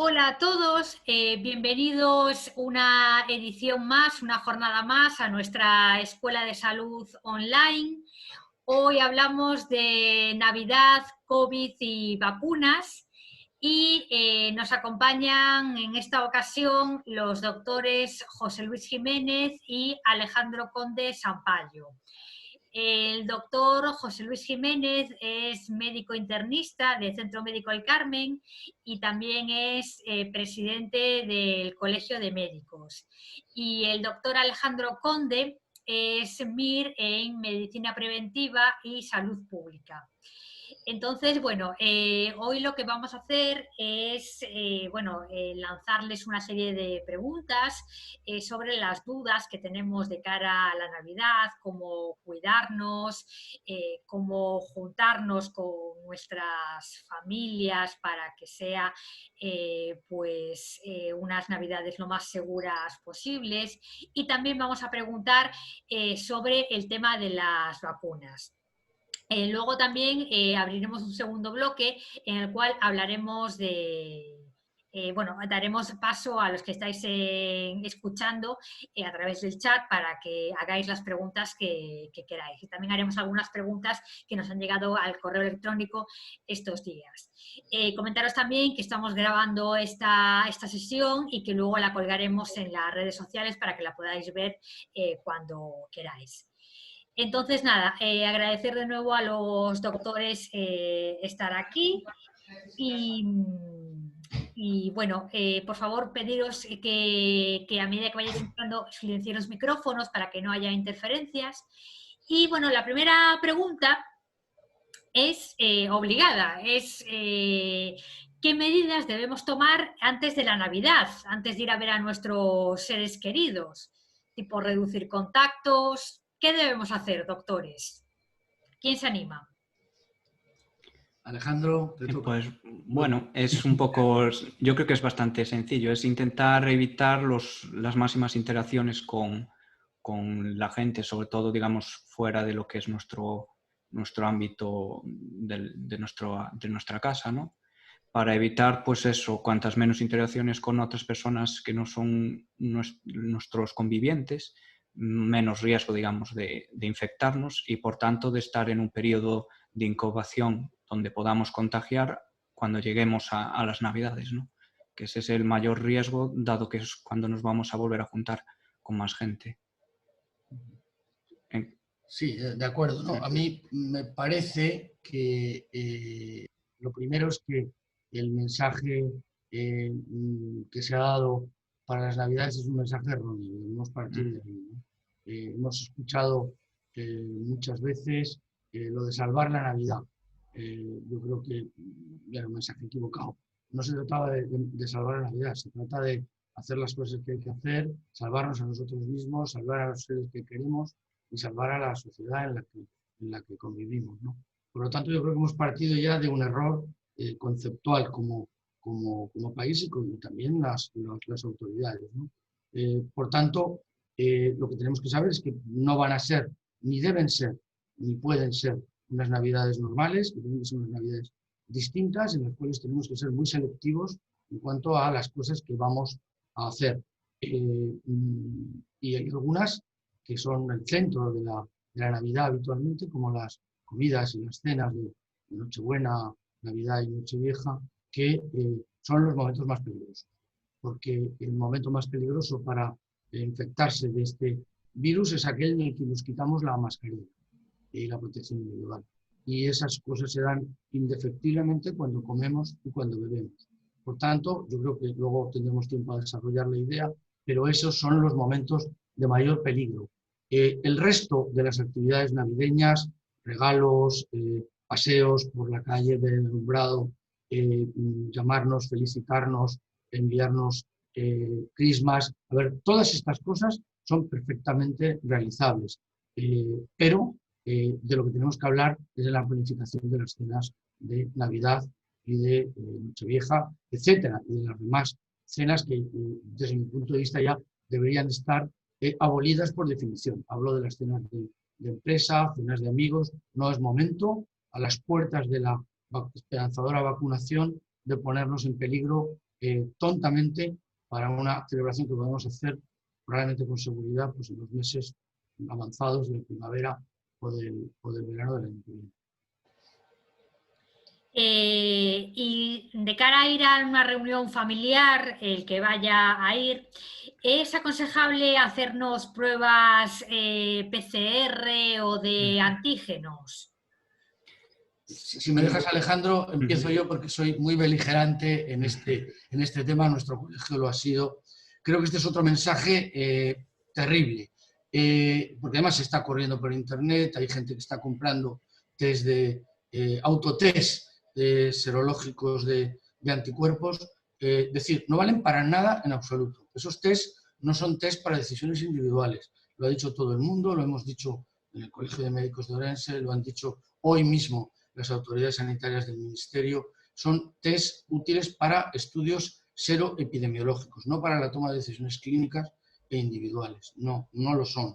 Hola a todos, bienvenidos una edición más, una jornada más a nuestra Escuela de Salud Online. Hoy hablamos de Navidad, COVID y vacunas y nos acompañan en esta ocasión los doctores José Luis Jiménez y Alejandro Conde Sampaio. El doctor José Luis Jiménez es médico internista del Centro Médico El Carmen y también es presidente del Colegio de Médicos. Y el doctor Alejandro Conde es MIR en Medicina Preventiva y Salud Pública. Entonces, bueno, hoy lo que vamos a hacer es lanzarles una serie de preguntas sobre las dudas que tenemos de cara a la Navidad, cómo cuidarnos, cómo juntarnos con nuestras familias para que sea unas Navidades lo más seguras posibles. Y también vamos a preguntar sobre el tema de las vacunas. Luego también abriremos un segundo bloque en el cual hablaremos daremos paso a los que estáis escuchando a través del chat para que hagáis las preguntas que queráis. Y también haremos algunas preguntas que nos han llegado al correo electrónico estos días. Comentaros también que estamos grabando esta sesión y que luego la colgaremos en las redes sociales para que la podáis ver cuando queráis. Entonces, nada, agradecer de nuevo a los doctores estar aquí y bueno, por favor, pediros que a medida que vayáis entrando silencien los micrófonos para que no haya interferencias. Y bueno, la primera pregunta es obligada, es ¿qué medidas debemos tomar antes de la Navidad, antes de ir a ver a nuestros seres queridos? Tipo reducir contactos. ¿Qué debemos hacer, doctores? ¿Quién se anima? Alejandro, te toca. Pues bueno, es un poco, yo creo que es bastante sencillo, es intentar evitar las máximas interacciones con la gente, sobre todo, digamos, fuera de lo que es nuestro ámbito de nuestra casa, ¿no? Para evitar, pues eso, cuantas menos interacciones con otras personas que no son nuestros convivientes, menos riesgo, digamos, de infectarnos y, por tanto, de estar en un periodo de incubación donde podamos contagiar cuando lleguemos a las Navidades, ¿no? Que ese es el mayor riesgo, dado que es cuando nos vamos a volver a juntar con más gente. Sí, de acuerdo, ¿no? A mí me parece que lo primero es que el mensaje que se ha dado para las Navidades es un mensaje erróneo, debemos partir de ahí, ¿no? Hemos escuchado muchas veces lo de salvar la Navidad. Yo creo que era un mensaje equivocado. No se trataba de salvar la Navidad, se trata de hacer las cosas que hay que hacer, salvarnos a nosotros mismos, salvar a los seres que queremos y salvar a la sociedad en la que convivimos, ¿no? Por lo tanto, yo creo que hemos partido ya de un error conceptual como país y también las autoridades, ¿no? Por tanto, lo que tenemos que saber es que no van a ser, ni deben ser, ni pueden ser unas Navidades normales, que tienen que ser unas Navidades distintas, en las cuales tenemos que ser muy selectivos en cuanto a las cosas que vamos a hacer. Y hay algunas que son el centro de la Navidad habitualmente, como las comidas y las cenas de Nochebuena, Navidad y Nochevieja, que son los momentos más peligrosos. Porque el momento más peligroso para infectarse de este virus es aquel en el que nos quitamos la mascarilla y la protección individual. Y esas cosas se dan indefectiblemente cuando comemos y cuando bebemos. Por tanto, yo creo que luego tendremos tiempo a desarrollar la idea, pero esos son los momentos de mayor peligro. El resto de las actividades navideñas, regalos, paseos por la calle del alumbrado, llamarnos, felicitarnos, enviarnos crismas, a ver, todas estas cosas son perfectamente realizables, pero de lo que tenemos que hablar es de la planificación de las cenas de Navidad y de Nochevieja, etcétera, y de las demás cenas que desde mi punto de vista ya deberían estar abolidas por definición. Hablo de las cenas de empresa, cenas de amigos. No es momento, a las puertas de la esperanzadora vacunación, de ponernos en peligro tontamente para una celebración que podemos hacer probablemente con seguridad pues, en los meses avanzados de primavera o del verano del año que viene. Y de cara a ir a una reunión familiar, el que vaya a ir, ¿es aconsejable hacernos pruebas PCR o de antígenos? Si me dejas, Alejandro, empiezo yo porque soy muy beligerante en este tema. Nuestro colegio lo ha sido. Creo que este es otro mensaje terrible, porque además se está corriendo por internet, hay gente que está comprando test de autotest serológicos de anticuerpos. Es decir, no valen para nada en absoluto. Esos test no son test para decisiones individuales. Lo ha dicho todo el mundo, lo hemos dicho en el Colegio de Médicos de Orense, lo han dicho hoy mismo las autoridades sanitarias del Ministerio. Son test útiles para estudios seroepidemiológicos, no para la toma de decisiones clínicas e individuales. No, no lo son.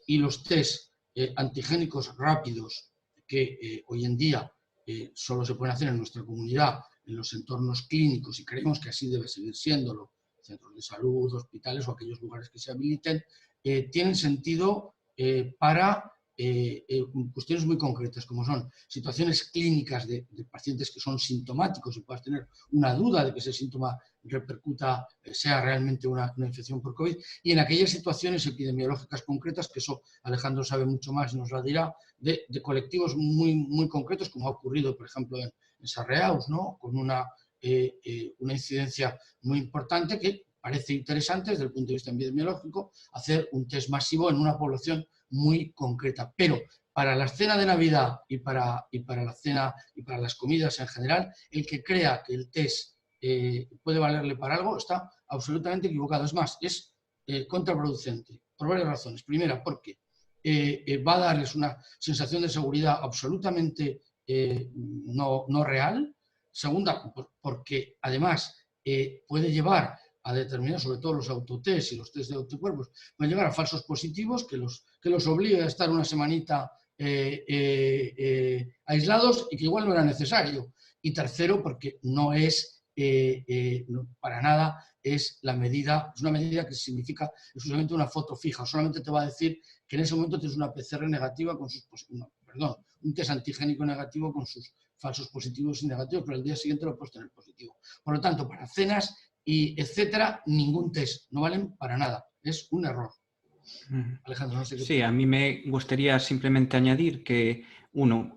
Y los test antigénicos rápidos que hoy en día solo se pueden hacer en nuestra comunidad, en los entornos clínicos, y creemos que así debe seguir siéndolo, centros de salud, hospitales o aquellos lugares que se habiliten, tienen sentido para cuestiones muy concretas, como son situaciones clínicas de pacientes que son sintomáticos y puedas tener una duda de que ese síntoma repercuta, sea realmente una infección por COVID, y en aquellas situaciones epidemiológicas concretas, que eso Alejandro sabe mucho más y nos lo dirá, de colectivos muy concretos, como ha ocurrido, por ejemplo, en Sarreaus, ¿no? Con una incidencia muy importante que parece interesante desde el punto de vista epidemiológico hacer un test masivo en una población muy concreta. Pero para la cena de Navidad y para la cena y para las comidas en general, el que crea que el test puede valerle para algo está absolutamente equivocado. Es más, es contraproducente por varias razones. Primera, porque va a darles una sensación de seguridad absolutamente no real. Segunda, porque además puede llevar a determinar, sobre todo los autotest y los test de anticuerpos, pueden llevar a falsos positivos que los obligue a estar una semanita aislados y que igual no era necesario. Y tercero, porque no es para nada es una medida que significa exclusivamente una foto fija, solamente te va a decir que en ese momento tienes una PCR negativa con sus un test antigénico negativo con sus falsos positivos y negativos, pero al día siguiente lo puedes tener positivo. Por lo tanto, para cenas y etcétera, ningún test, no valen para nada, es un error. Alejandro, no sé qué. Sí, a mí me gustaría simplemente añadir que, uno,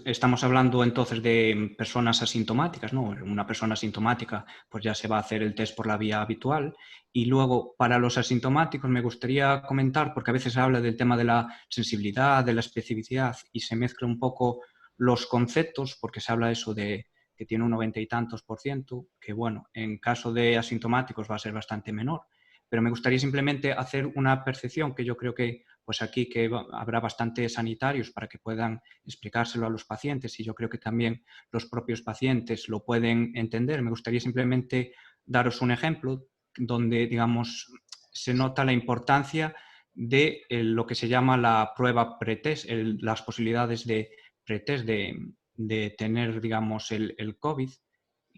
estamos hablando entonces de personas asintomáticas, ¿no? Una persona asintomática pues ya se va a hacer el test por la vía habitual, y luego para los asintomáticos me gustaría comentar, porque a veces se habla del tema de la sensibilidad, de la especificidad, y se mezcla un poco los conceptos, porque se habla eso de que tiene un 90 y tantos %, que bueno, en caso de asintomáticos va a ser bastante menor. Pero me gustaría simplemente hacer una percepción que yo creo que pues aquí que habrá bastantes sanitarios para que puedan explicárselo a los pacientes, y yo creo que también los propios pacientes lo pueden entender. Me gustaría simplemente daros un ejemplo donde, digamos, se nota la importancia de lo que se llama la prueba pretest, las posibilidades de pretest de tener, digamos, el COVID,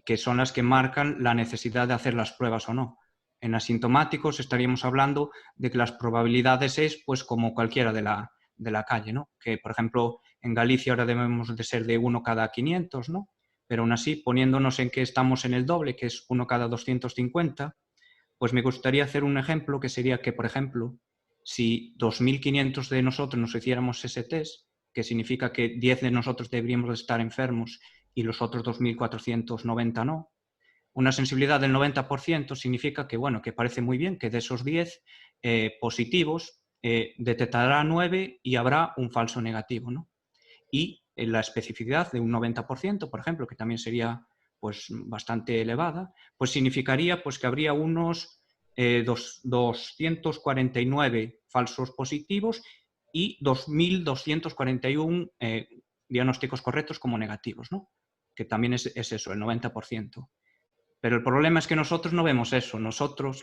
que son las que marcan la necesidad de hacer las pruebas o no. En asintomáticos estaríamos hablando de que las probabilidades es pues como cualquiera de la calle, ¿no? Que, por ejemplo, en Galicia ahora debemos de ser de 1 cada 500, ¿no? Pero aún así, poniéndonos en que estamos en el doble, que es 1 cada 250, pues me gustaría hacer un ejemplo que sería que, por ejemplo, si 2.500 de nosotros nos hiciéramos ese test, que significa que 10 de nosotros deberíamos de estar enfermos y los otros 2.490 no, una sensibilidad del 90% significa que, bueno, que parece muy bien que de esos 10 positivos detectará 9 y habrá un falso negativo, ¿no? Y la especificidad de un 90%, por ejemplo, que también sería pues, bastante elevada, pues significaría pues, que habría unos 249 falsos positivos y 2.241 diagnósticos correctos como negativos, ¿no? Que también es eso, el 90%. Pero el problema es que nosotros no vemos eso. Nosotros,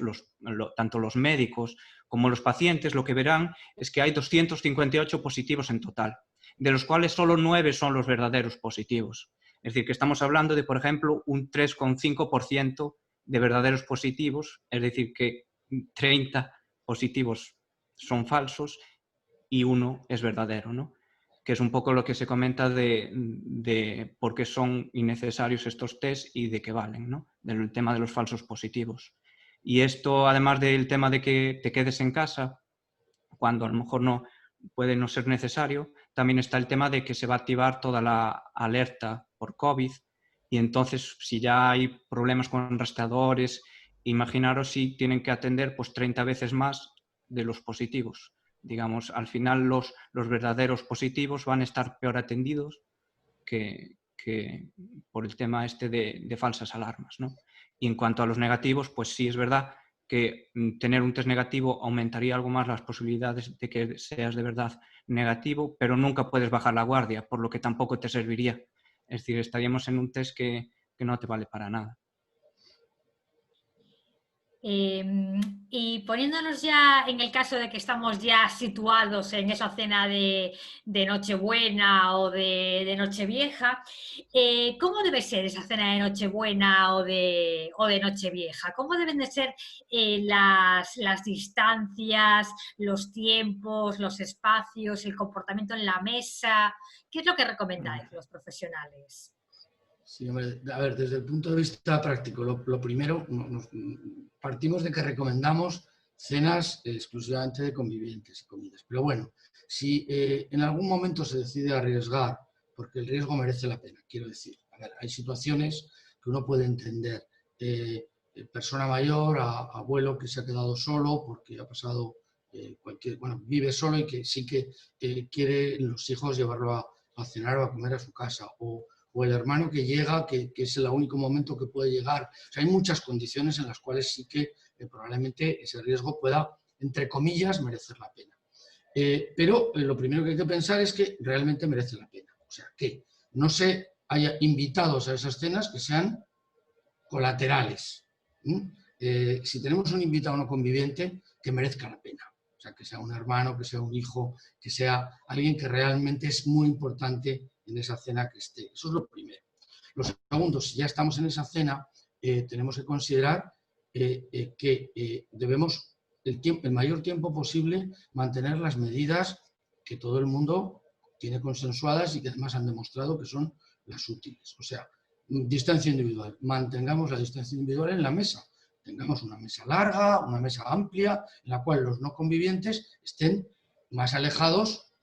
tanto los médicos como los pacientes, lo que verán es que hay 258 positivos en total, de los cuales solo 9 son los verdaderos positivos. Es decir, que estamos hablando de, por ejemplo, un 3,5% de verdaderos positivos, es decir, que 30 positivos son falsos y 1 es verdadero, ¿no? Que es un poco lo que se comenta de por qué son innecesarios estos test y de qué valen, ¿no? Del tema de los falsos positivos. Y esto, además del tema de que te quedes en casa, cuando a lo mejor no puede no ser necesario, también está el tema de que se va a activar toda la alerta por COVID y entonces si ya hay problemas con rastreadores, imaginaros si tienen que atender pues 30 veces más de los positivos. Digamos, al final los verdaderos positivos van a estar peor atendidos que por el tema este de falsas alarmas, ¿no? Y en cuanto a los negativos, pues sí es verdad que tener un test negativo aumentaría algo más las posibilidades de que seas de verdad negativo, pero nunca puedes bajar la guardia, por lo que tampoco te serviría. Es decir, estaríamos en un test que no te vale para nada. Y poniéndonos ya en el caso de que estamos ya situados en esa cena de Nochebuena o de Nochevieja, ¿cómo debe ser esa cena de Nochebuena o de Nochevieja? ¿Cómo deben de ser las distancias, los tiempos, los espacios, el comportamiento en la mesa? ¿Qué es lo que recomendáis los profesionales? Sí, a ver, desde el punto de vista práctico, lo primero, partimos de que recomendamos cenas exclusivamente de convivientes y comidas. Pero bueno, si en algún momento se decide arriesgar, porque el riesgo merece la pena, quiero decir, a ver, hay situaciones que uno puede entender. Persona mayor, abuelo que se ha quedado solo porque ha pasado vive solo y que sí que quiere los hijos llevarlo a cenar o a comer a su casa, o el hermano que llega, que es el único momento que puede llegar. O sea, hay muchas condiciones en las cuales sí que probablemente ese riesgo pueda, entre comillas, merecer la pena. Pero lo primero que hay que pensar es que realmente merece la pena. O sea, que no se haya invitados a esas cenas que sean colaterales. Si tenemos un invitado no conviviente, que merezca la pena. O sea, que sea un hermano, que sea un hijo, que sea alguien que realmente es muy importante en esa cena que esté. Eso es lo primero. Lo segundo, si ya estamos en esa cena, tenemos que considerar que debemos el mayor tiempo posible mantener las medidas que todo el mundo tiene consensuadas y que además han demostrado que son las útiles. O sea, distancia individual. Mantengamos la distancia individual en la mesa. Tengamos una mesa larga, una mesa amplia, en la cual los no convivientes estén más alejados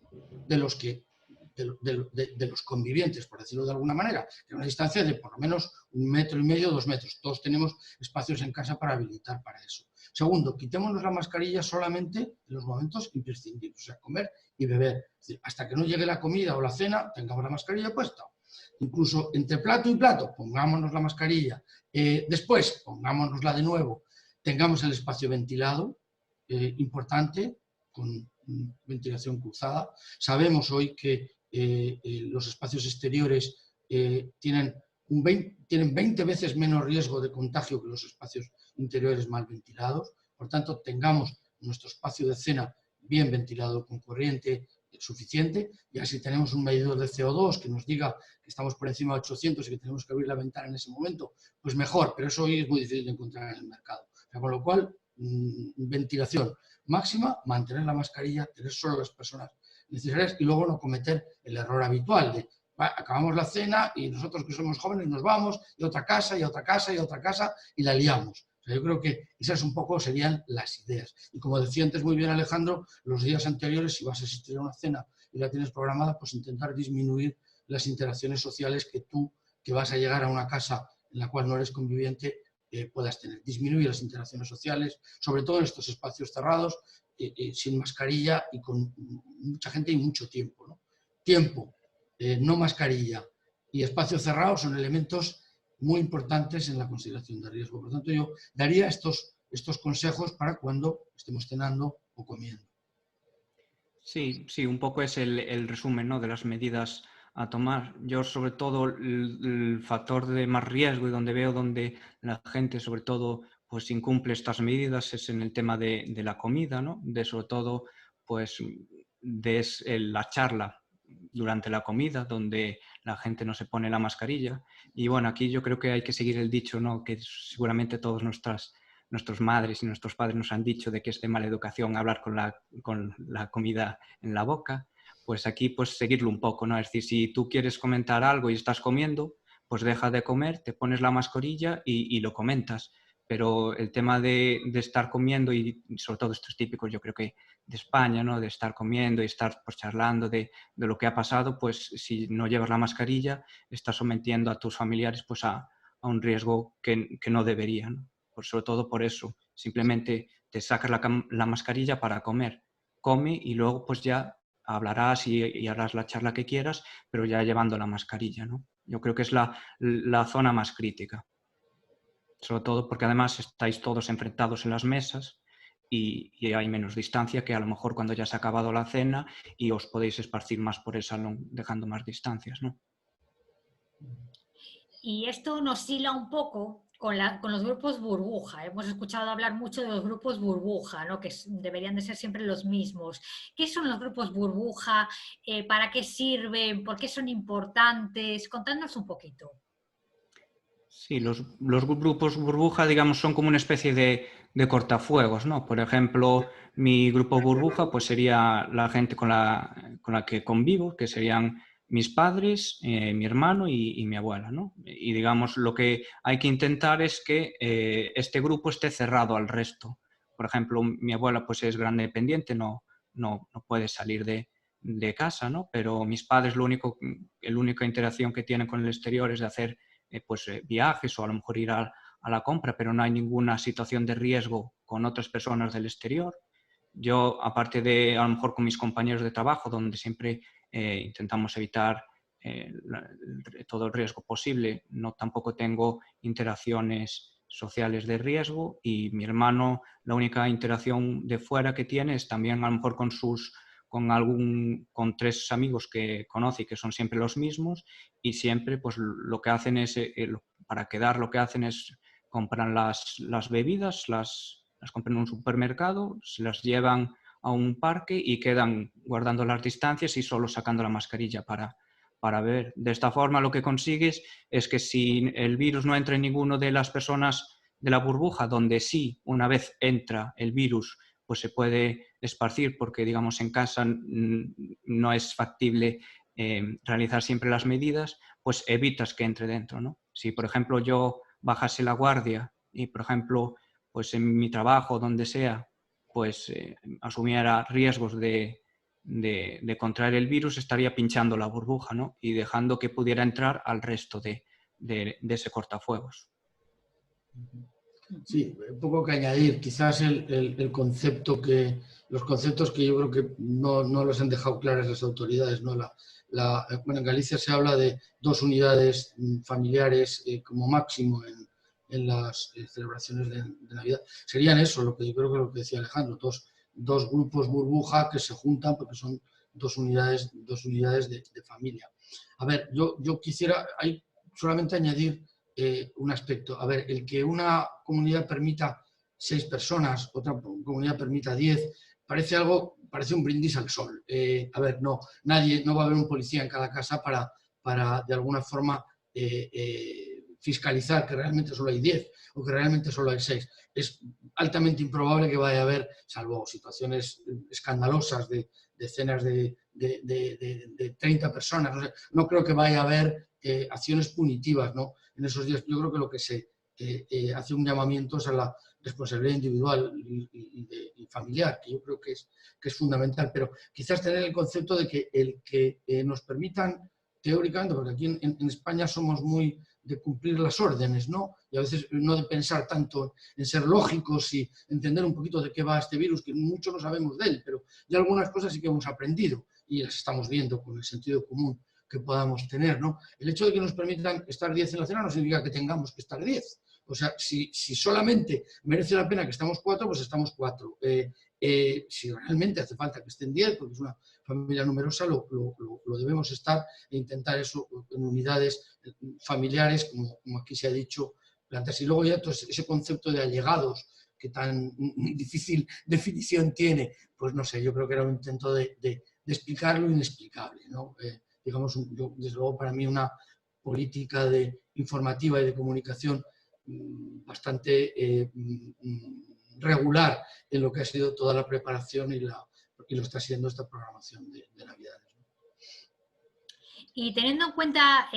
de los que de los convivientes, por decirlo de alguna manera, que una distancia de por lo menos 1,5 metros, 2 metros. Todos tenemos espacios en casa para habilitar para eso. Segundo, quitémonos la mascarilla solamente en los momentos imprescindibles, o sea, comer y beber. Es decir, hasta que no llegue la comida o la cena, tengamos la mascarilla puesta. Incluso entre plato y plato, pongámonos la mascarilla. Después, pongámonosla de nuevo. Tengamos el espacio ventilado, importante, con ventilación cruzada. Sabemos hoy que los espacios exteriores tienen 20 veces menos riesgo de contagio que los espacios interiores mal ventilados. Por tanto, tengamos nuestro espacio de cena bien ventilado con corriente suficiente, y así tenemos un medidor de CO2 que nos diga que estamos por encima de 800 y que tenemos que abrir la ventana en ese momento, pues mejor, pero eso hoy es muy difícil de encontrar en el mercado. O sea, con lo cual, ventilación máxima, mantener la mascarilla, tener solo las personas necesarias y luego no cometer el error habitual de acabamos la cena y nosotros que somos jóvenes nos vamos y otra casa y otra casa y otra casa y la liamos. O sea, yo creo que esas un poco serían las ideas. Y como decía antes muy bien Alejandro, los días anteriores, si vas a asistir a una cena y la tienes programada, pues intentar disminuir las interacciones sociales que tú, que vas a llegar a una casa en la cual no eres conviviente, puedas tener. Disminuir las interacciones sociales, sobre todo en estos espacios cerrados, sin mascarilla y con mucha gente y mucho tiempo, ¿no? Tiempo, no mascarilla y espacio cerrado son elementos muy importantes en la consideración de riesgo. Por lo tanto, yo daría estos consejos para cuando estemos cenando o comiendo. Sí, sí, un poco es el resumen, ¿no?, de las medidas a tomar. Yo, sobre todo, el factor de más riesgo y donde veo donde la gente, sobre todo, pues incumple estas medidas es en el tema de la comida, ¿no? De sobre todo, pues, la charla durante la comida, donde la gente no se pone la mascarilla. Y bueno, aquí yo creo que hay que seguir el dicho, ¿no? Que seguramente todos nuestras madres y nuestros padres nos han dicho de que es de mala educación hablar con la comida en la boca. Pues aquí pues seguirlo un poco, ¿no? Es decir, si tú quieres comentar algo y estás comiendo, pues deja de comer, te pones la mascarilla y lo comentas. Pero el tema de estar comiendo, y sobre todo esto es típico, yo creo que de España, ¿no? De estar comiendo y estar pues charlando de lo que ha pasado, pues si no llevas la mascarilla, estás sometiendo a tus familiares pues a un riesgo que no deberían, ¿no? Pues sobre todo por eso, simplemente te sacas la mascarilla para comer, come y luego pues ya hablarás y harás la charla que quieras, pero ya llevando la mascarilla, ¿no? Yo creo que es la zona más crítica. Sobre todo porque además estáis todos enfrentados en las mesas y hay menos distancia que a lo mejor cuando ya se ha acabado la cena y os podéis esparcir más por el salón dejando más distancias, ¿no? Y esto nos hila un poco con los grupos burbuja. Hemos escuchado hablar mucho de los grupos burbuja, ¿no? Que deberían de ser siempre los mismos. ¿Qué son los grupos burbuja? ¿Para qué sirven? ¿Por qué son importantes? Contadnos un poquito. Sí, los grupos burbuja, digamos, son como una especie de cortafuegos, ¿no? Por ejemplo, mi grupo burbuja pues sería la gente con la que convivo, que serían mis padres, mi hermano y mi abuela, ¿no? Y digamos, lo que hay que intentar es que este grupo esté cerrado al resto. Por ejemplo, mi abuela pues es gran dependiente, no puede salir de casa, ¿no? Pero mis padres la única interacción que tienen con el exterior es de hacer viajes o a lo mejor ir a la compra, pero no hay ninguna situación de riesgo con otras personas del exterior. Yo, aparte de a lo mejor con mis compañeros de trabajo, donde siempre intentamos evitar todo el riesgo posible, no tampoco tengo interacciones sociales de riesgo, y mi hermano, la única interacción de fuera que tiene es también a lo mejor con 3 amigos que conoce y que son siempre los mismos, y siempre pues lo que hacen es, para quedar, lo que hacen es compran las bebidas, las compran en un supermercado, se las llevan a un parque y quedan guardando las distancias y solo sacando la mascarilla para ver. De esta forma lo que consigues es que si el virus no entra en ninguna de las personas de la burbuja, donde sí, una vez entra el virus, pues se puede esparcir porque, digamos, en casa no es factible realizar siempre las medidas, pues evitas que entre dentro, ¿no? Si, por ejemplo, yo bajase la guardia y, por ejemplo, pues en mi trabajo, donde sea, pues asumiera riesgos de contraer el virus, estaría pinchando la burbuja, ¿no? Y dejando que pudiera entrar al resto de ese cortafuegos. Sí, un poco que añadir, quizás los conceptos que yo creo que no los han dejado claras las autoridades, ¿no? Bueno, en Galicia se habla de 2 unidades familiares como máximo en las celebraciones de Navidad. Serían eso, lo que yo creo que lo que decía Alejandro, dos grupos burbuja que se juntan porque son 2 unidades de familia. A ver, yo quisiera solamente añadir un aspecto. A ver, el que una comunidad permita 6 personas, otra comunidad permita 10, parece un brindis al sol. A ver, no va a haber un policía en cada casa para de alguna forma fiscalizar que realmente solo hay 10 o que realmente solo hay 6. Es altamente improbable que vaya a haber, salvo situaciones escandalosas de decenas de 30 personas. No creo que vaya a haber acciones punitivas, ¿no? En esos días. Yo creo que lo que se hace un llamamiento es a la responsabilidad individual y familiar, que yo creo que es fundamental, pero quizás tener el concepto de que el que nos permitan teóricamente, porque aquí en España somos muy de cumplir las órdenes, ¿no? Y a veces no de pensar tanto en ser lógicos y entender un poquito de qué va este virus, que mucho no sabemos de él, pero ya algunas cosas sí que hemos aprendido y las estamos viendo con el sentido común que podamos tener, ¿no? El hecho de que nos permitan estar 10 en la cena no significa que tengamos que estar 10. O sea, si solamente merece la pena que estamos 4, pues estamos 4. Si realmente hace falta que estén 10, porque es una familia numerosa, lo debemos estar e intentar eso en unidades familiares, como aquí se ha dicho, plantearse. Y luego ya todo ese concepto de allegados, que tan difícil definición tiene, pues no sé, yo creo que era un intento de explicar lo inexplicable, ¿no? Digamos, desde luego para mí una política informativa y de comunicación bastante regular en lo que ha sido toda la preparación y lo está siendo esta programación de Navidades. Y teniendo en cuenta,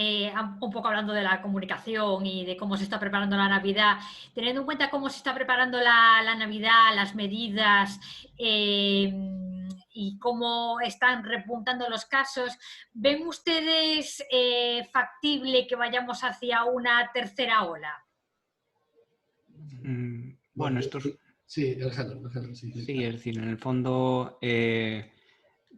un poco hablando de la comunicación y de cómo se está preparando la Navidad, teniendo en cuenta cómo se está preparando la Navidad, las medidas y cómo están repuntando los casos, ¿ven ustedes factible que vayamos hacia una tercera ola? Bueno, esto es... Sí, Alejandro, sí. Sí, es decir, en el fondo,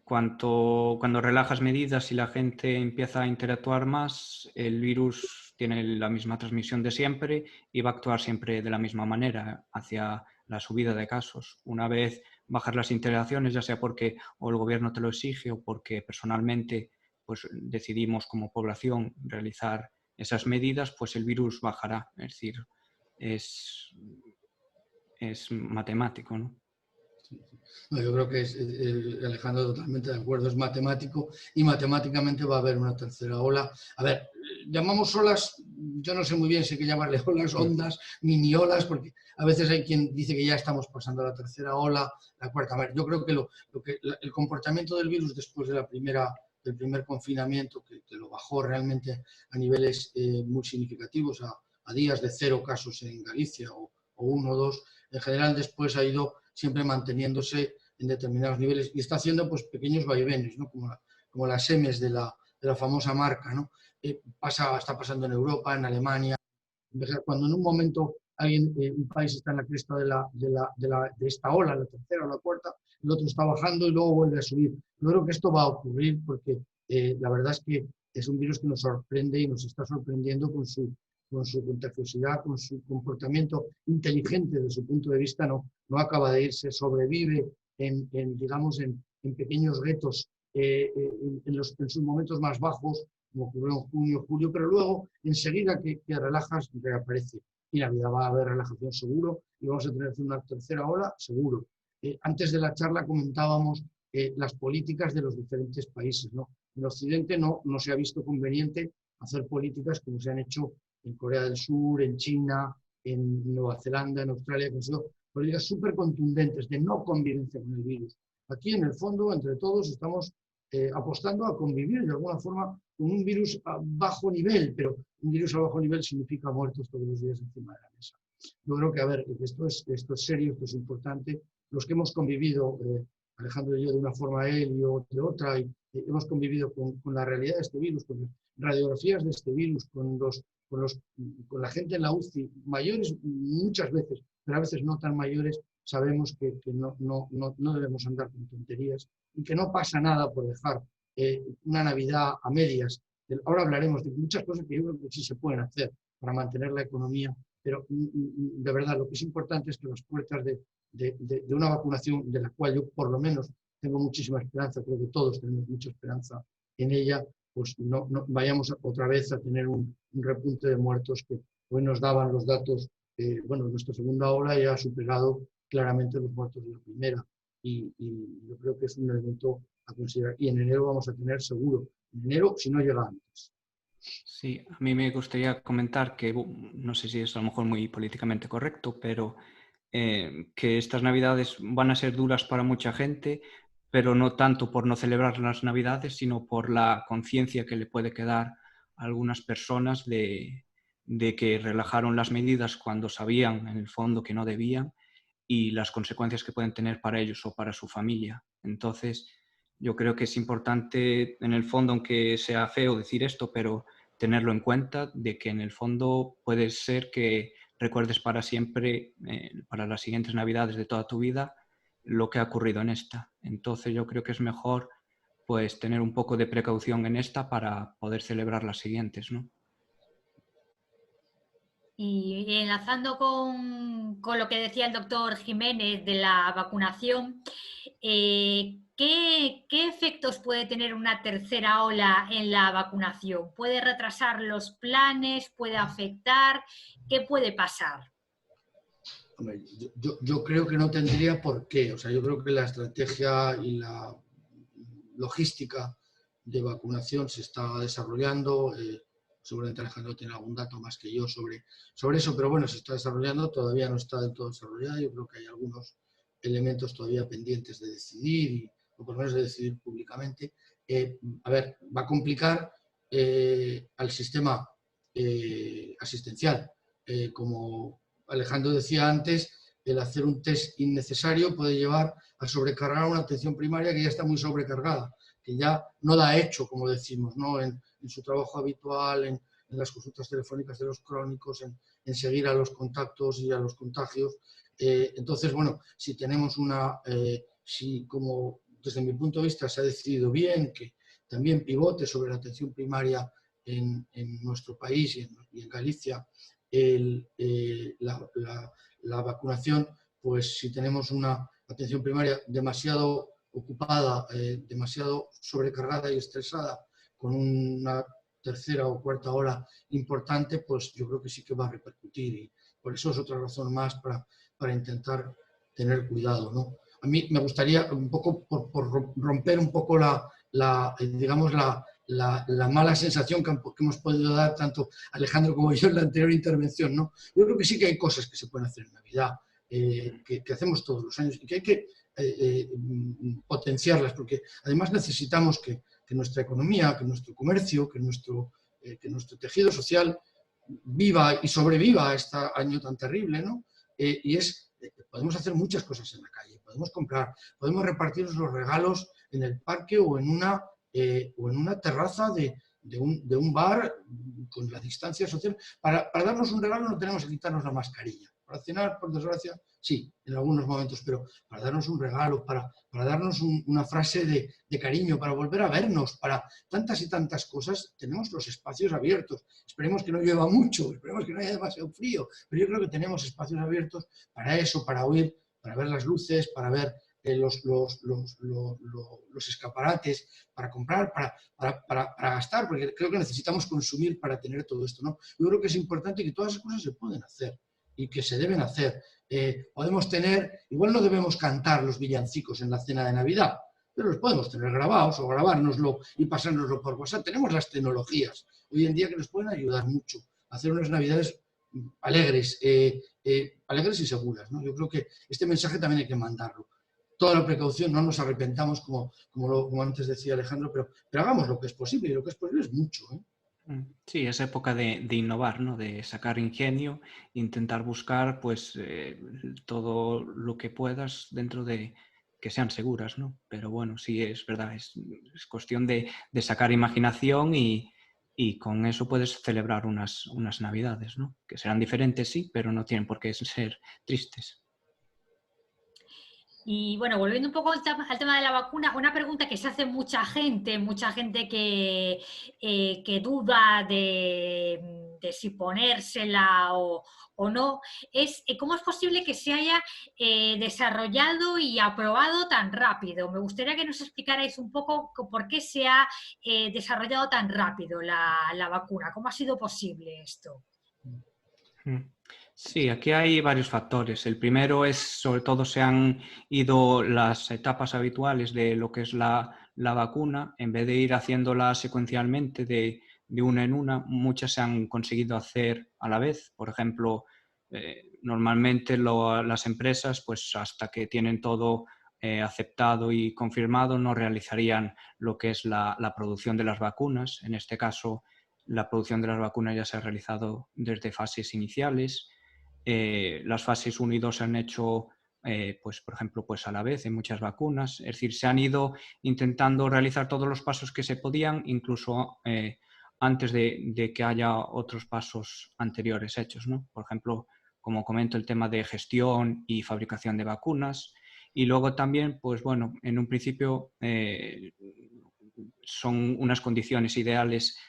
cuando relajas medidas y la gente empieza a interactuar más, el virus tiene la misma transmisión de siempre y va a actuar siempre de la misma manera hacia la subida de casos. Una vez bajas las interacciones, ya sea porque o el gobierno te lo exige o porque personalmente pues, decidimos como población realizar esas medidas, pues el virus bajará. Es decir, es matemático, ¿no? No, yo creo que Alejandro totalmente de acuerdo, es matemático y matemáticamente va a haber una tercera ola. A ver, llamamos olas, yo no sé muy bien si hay que llamarle olas, ondas, mini olas, porque a veces hay quien dice que ya estamos pasando a la tercera ola, la cuarta. A ver, yo creo que el comportamiento del virus después del primer confinamiento, que lo bajó realmente a niveles muy significativos, a días de 0 casos en Galicia o 1 o 2, en general después ha ido siempre manteniéndose en determinados niveles y está haciendo pues, pequeños vaivenes, ¿no? como las M's de la famosa marca, ¿no? Está pasando en Europa, en Alemania. Cuando en un momento un país está en la cresta de esta ola, la tercera o la cuarta, el otro está bajando y luego vuelve a subir. Yo creo que esto va a ocurrir porque la verdad es que es un virus que nos sorprende y nos está sorprendiendo con su contagiosidad, con su comportamiento inteligente desde su punto de vista, no acaba de irse, sobrevive en pequeños retos en sus momentos más bajos, como ocurrió en junio, julio, pero luego enseguida que relajas, reaparece. Y Navidad va a haber relajación seguro y vamos a tener una tercera ola seguro. Antes de la charla comentábamos las políticas de los diferentes países, ¿no? En Occidente no se ha visto conveniente hacer políticas como se han hecho en Corea del Sur, en China, en Nueva Zelanda, en Australia, que han sido políticas súper contundentes de no convivencia con el virus. Aquí, en el fondo, entre todos, estamos apostando a convivir de alguna forma con un virus a bajo nivel, pero un virus a bajo nivel significa muertos todos los días encima de la mesa. Yo creo que, a ver, esto es serio, esto es importante. Los que hemos convivido, Alejandro y yo de una forma, él y yo de otra, y hemos convivido con la realidad de este virus, con radiografías de este virus, con la gente en la UCI, mayores muchas veces, pero a veces no tan mayores, sabemos que no debemos andar con tonterías y que no pasa nada por dejar una Navidad a medias. Ahora hablaremos de muchas cosas que yo creo que sí se pueden hacer para mantener la economía, pero de verdad lo que es importante es que las puertas de una vacunación, de la cual yo por lo menos tengo muchísima esperanza, creo que todos tenemos mucha esperanza en ella, pues no vayamos otra vez a tener un repunte de muertos que hoy nos daban los datos. Bueno, nuestra segunda ola ya ha superado claramente los muertos de la primera y yo creo que es un elemento a considerar. Y en enero vamos a tener seguro, en enero si no llega antes. Sí, a mí me gustaría comentar que, no sé si es a lo mejor muy políticamente correcto, pero que estas Navidades van a ser duras para mucha gente, pero no tanto por no celebrar las Navidades, sino por la conciencia que le puede quedar a algunas personas de que relajaron las medidas cuando sabían en el fondo que no debían y las consecuencias que pueden tener para ellos o para su familia. Entonces, yo creo que es importante, en el fondo, aunque sea feo decir esto, pero tenerlo en cuenta de que en el fondo puede ser que recuerdes para siempre, para las siguientes Navidades de toda tu vida, lo que ha ocurrido en esta. Entonces yo creo que es mejor pues tener un poco de precaución en esta para poder celebrar las siguientes, ¿no? Y enlazando con lo que decía el doctor Jiménez de la vacunación, ¿qué efectos puede tener una tercera ola en la vacunación? ¿Puede retrasar los planes? ¿Puede afectar? ¿Qué puede pasar? Hombre, yo creo que no tendría por qué. O sea, yo creo que la estrategia y logística de vacunación se está desarrollando. Seguramente Alejandro tiene algún dato más que yo sobre eso, pero bueno, se está desarrollando, todavía no está del todo desarrollado. Yo creo que hay algunos elementos todavía pendientes de decidir, o por lo menos de decidir públicamente. A ver, va a complicar al sistema asistencial. Como Alejandro decía antes, el hacer un test innecesario puede llevar a sobrecargar una atención primaria que ya está muy sobrecargada, que ya no da hecho, como decimos, ¿no? en su trabajo habitual, en las consultas telefónicas de los crónicos, en seguir a los contactos y a los contagios. Entonces, bueno, si tenemos si como desde mi punto de vista se ha decidido bien que también pivote sobre la atención primaria en nuestro país y en Galicia, la vacunación, pues si tenemos una atención primaria demasiado ocupada, demasiado sobrecargada y estresada, con una tercera o cuarta hora importante, pues yo creo que sí que va a repercutir, y por eso es otra razón más para intentar tener cuidado, ¿no? A mí me gustaría un poco por romper un poco digamos la mala sensación que hemos podido dar tanto Alejandro como yo en la anterior intervención, ¿no? Yo creo que sí que hay cosas que se pueden hacer en Navidad, que hacemos todos los años y que hay que potenciarlas, porque además necesitamos que nuestra economía, que nuestro comercio, que nuestro tejido social viva y sobreviva a este año tan terrible, ¿no? Podemos hacer muchas cosas en la calle, podemos comprar, podemos repartirnos los regalos en el parque o en una terraza de un bar con la distancia social. Para darnos un regalo no tenemos que quitarnos la mascarilla. Para cenar, por desgracia, sí, en algunos momentos, pero para darnos un regalo, para darnos una frase de cariño, para volver a vernos, para tantas y tantas cosas, tenemos los espacios abiertos. Esperemos que no llueva mucho, esperemos que no haya demasiado frío, pero yo creo que tenemos espacios abiertos para eso, para oír, para ver las luces, para ver los escaparates, para comprar, para gastar, porque creo que necesitamos consumir para tener todo esto, ¿no? Yo creo que es importante que todas esas cosas se pueden hacer y que se deben hacer. Podemos tener, igual no debemos cantar los villancicos en la cena de Navidad, pero los podemos tener grabados o grabárnoslo y pasárnoslo por WhatsApp. Tenemos las tecnologías hoy en día que nos pueden ayudar mucho a hacer unas Navidades alegres, alegres y seguras, ¿no? Yo creo que este mensaje también hay que mandarlo. Toda la precaución, no nos arrepentamos, como antes decía Alejandro, pero hagamos lo que es posible, y lo que es posible es mucho, ¿eh? Sí, es época de innovar, ¿no? De sacar ingenio, intentar buscar pues todo lo que puedas dentro de que sean seguras, ¿no? Pero bueno, sí, es verdad, es cuestión de sacar imaginación y con eso puedes celebrar unas Navidades, ¿no? Que serán diferentes, sí, pero no tienen por qué ser tristes. Y bueno, volviendo un poco al tema de la vacuna, una pregunta que se hace mucha gente que duda de si ponérsela o no, es cómo es posible que se haya desarrollado y aprobado tan rápido. Me gustaría que nos explicarais un poco por qué se ha desarrollado tan rápido la vacuna, cómo ha sido posible esto. Sí, aquí hay varios factores. El primero es, sobre todo, se han ido las etapas habituales de lo que es la vacuna. En vez de ir haciéndola secuencialmente de una en una, muchas se han conseguido hacer a la vez. Por ejemplo, normalmente las empresas, pues hasta que tienen todo aceptado y confirmado, no realizarían lo que es la producción de las vacunas. En este caso, la producción de las vacunas ya se ha realizado desde fases iniciales. Las fases 1 y 2 se han hecho, pues, por ejemplo, pues a la vez en muchas vacunas. Es decir, se han ido intentando realizar todos los pasos que se podían, incluso antes de que haya otros pasos anteriores hechos, ¿no? Por ejemplo, como comento, el tema de gestión y fabricación de vacunas. Y luego también, pues bueno, en un principio son unas condiciones ideales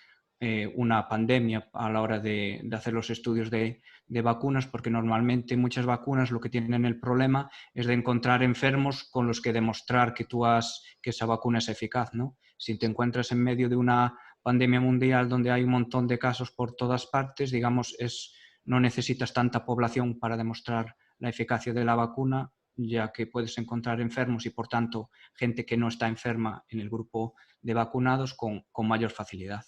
una pandemia a la hora de hacer los estudios de vacunas, porque normalmente muchas vacunas lo que tienen el problema es de encontrar enfermos con los que demostrar que que esa vacuna es eficaz, ¿no? Si te encuentras en medio de una pandemia mundial donde hay un montón de casos por todas partes, digamos, no necesitas tanta población para demostrar la eficacia de la vacuna, ya que puedes encontrar enfermos y, por tanto, gente que no está enferma en el grupo de vacunados con mayor facilidad,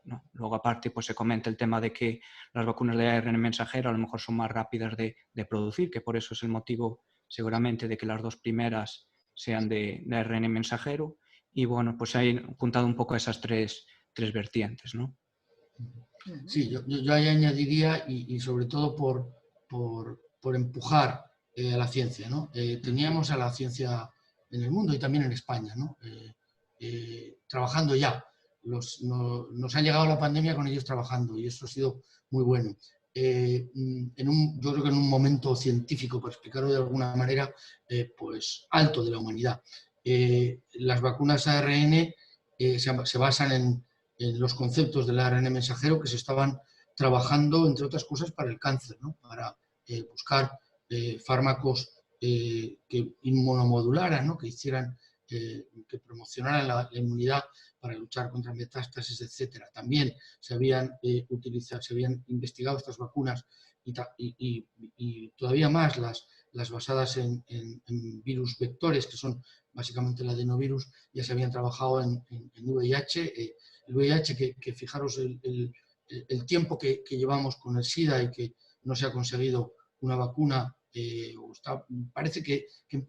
¿no? Luego, aparte, pues se comenta el tema de que las vacunas de ARN mensajero a lo mejor son más rápidas de producir, que por eso es el motivo seguramente de que las dos primeras sean de ARN mensajero. Y bueno, pues he apuntado un poco a esas tres vertientes, ¿no? Sí, yo ahí añadiría, y sobre todo por empujar a la ciencia, ¿no? Teníamos a la ciencia en el mundo y también en España, ¿no? Trabajando ya. Nos ha llegado la pandemia con ellos trabajando y eso ha sido muy bueno. Yo creo que en un momento científico, por explicarlo de alguna manera, pues alto de la humanidad. Las vacunas ARN se basan en los conceptos del ARN mensajero que se estaban trabajando, entre otras cosas, para el cáncer, ¿no? Para buscar fármacos que inmunomodularan, ¿no? Que hicieran, que promocionaran la inmunidad para luchar contra metástasis, etc. También se habían investigado estas vacunas y todavía más las basadas en virus vectores, que son básicamente el adenovirus, ya se habían trabajado en VIH. El VIH, que fijaros el tiempo que llevamos con el SIDA y que no se ha conseguido una vacuna, parece que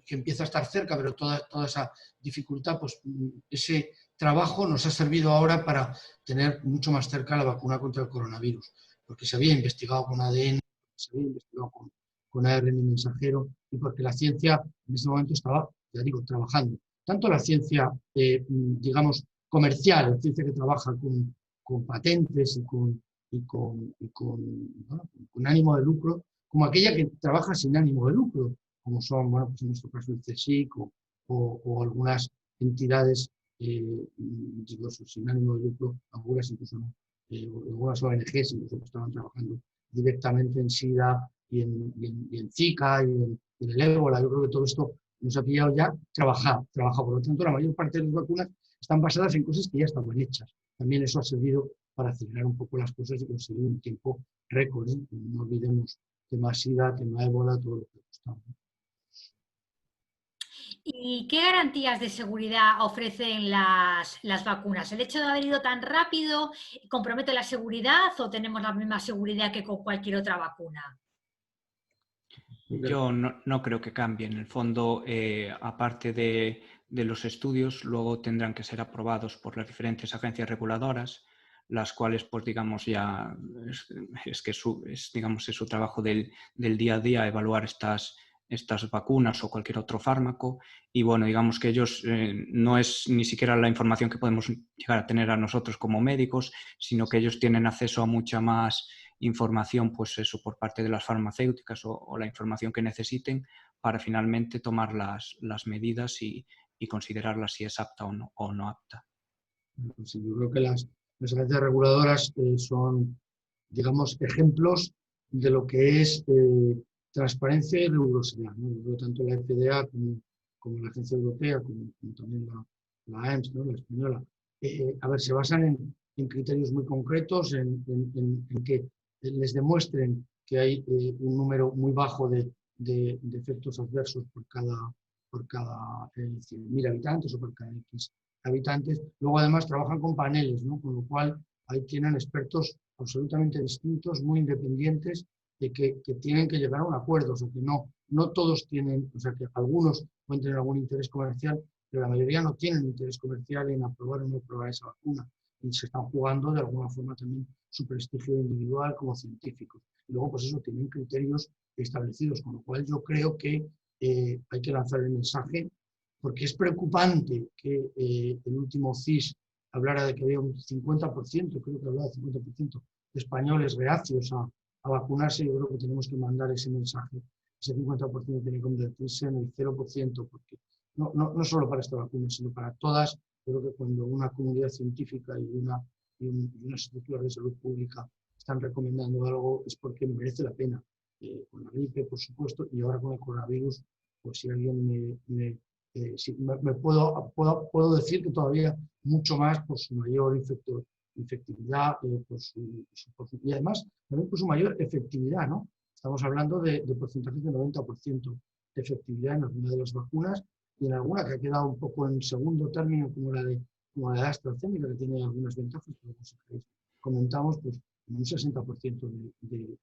empieza a estar cerca, pero toda esa dificultad, pues ese trabajo nos ha servido ahora para tener mucho más cerca la vacuna contra el coronavirus, porque se había investigado con ADN, se había investigado con ARN mensajero y porque la ciencia en ese momento estaba, ya digo, trabajando. Tanto la ciencia, digamos, comercial, la ciencia que trabaja con patentes y con ánimo de lucro, como aquella que trabaja sin ánimo de lucro, como son, bueno, pues en nuestro caso el CSIC o algunas entidades sin ánimo de lucro, algunas incluso no, algunas ONGs incluso que estaban trabajando directamente en SIDA y en Zika y en el ébola. Yo creo que todo esto nos ha pillado ya trabajado. Por lo tanto, la mayor parte de las vacunas están basadas en cosas que ya estaban hechas. También eso ha servido para acelerar un poco las cosas y conseguir un tiempo récord, ¿eh? No olvidemos tema SIDA, tema ébola, todo lo que ha costado. ¿Y qué garantías de seguridad ofrecen las vacunas? ¿El hecho de haber ido tan rápido compromete la seguridad o tenemos la misma seguridad que con cualquier otra vacuna? Yo no creo que cambie. En el fondo, aparte de los estudios, luego tendrán que ser aprobados por las diferentes agencias reguladoras, las cuales, pues digamos, ya es su trabajo del día a día, evaluar estas vacunas o cualquier otro fármaco. Y bueno, digamos que ellos no es ni siquiera la información que podemos llegar a tener a nosotros como médicos, sino que ellos tienen acceso a mucha más información, pues eso, por parte de las farmacéuticas o la información que necesiten para finalmente tomar las medidas y considerarlas si es apta o no apta. Sí, yo creo que las agencias reguladoras son, digamos, ejemplos de lo que es transparencia y rigurosidad, ¿no? Por lo tanto, la FDA como la Agencia Europea, como también la AEMS, ¿no? La española, a ver, se basan en criterios muy concretos, en que les demuestren que hay un número muy bajo de efectos adversos por cada 100.000 habitantes o por cada X habitantes. Luego, además, trabajan con paneles, ¿no? Con lo cual ahí tienen expertos absolutamente distintos, muy independientes, que tienen que llegar a un acuerdo. O sea, que no todos tienen, o sea, que algunos pueden tener algún interés comercial, pero la mayoría no tienen interés comercial en aprobar o no aprobar esa vacuna. Y se están jugando de alguna forma también su prestigio individual como científicos. Y luego, pues eso, tienen criterios establecidos, con lo cual yo creo que hay que lanzar el mensaje, porque es preocupante que el último CIS hablara de que había un 50%, creo que hablaba de 50% de españoles reacios a vacunarse. Yo creo que tenemos que mandar ese mensaje. Ese 50% tiene que convertirse en el 0%, porque no solo para esta vacuna, sino para todas. Yo creo que cuando una comunidad científica y unas estructuras de salud pública están recomendando algo es porque merece la pena. Con la gripe, por supuesto, y ahora con el coronavirus, pues si alguien puedo decir que todavía mucho más por su mayor infectividad y además también por su mayor efectividad, ¿no? Estamos hablando de porcentajes del 90% efectividad en alguna de las vacunas y en alguna que ha quedado un poco en segundo término, como la de AstraZeneca, que tiene algunas ventajas, pero si queréis comentamos, pues un 60% de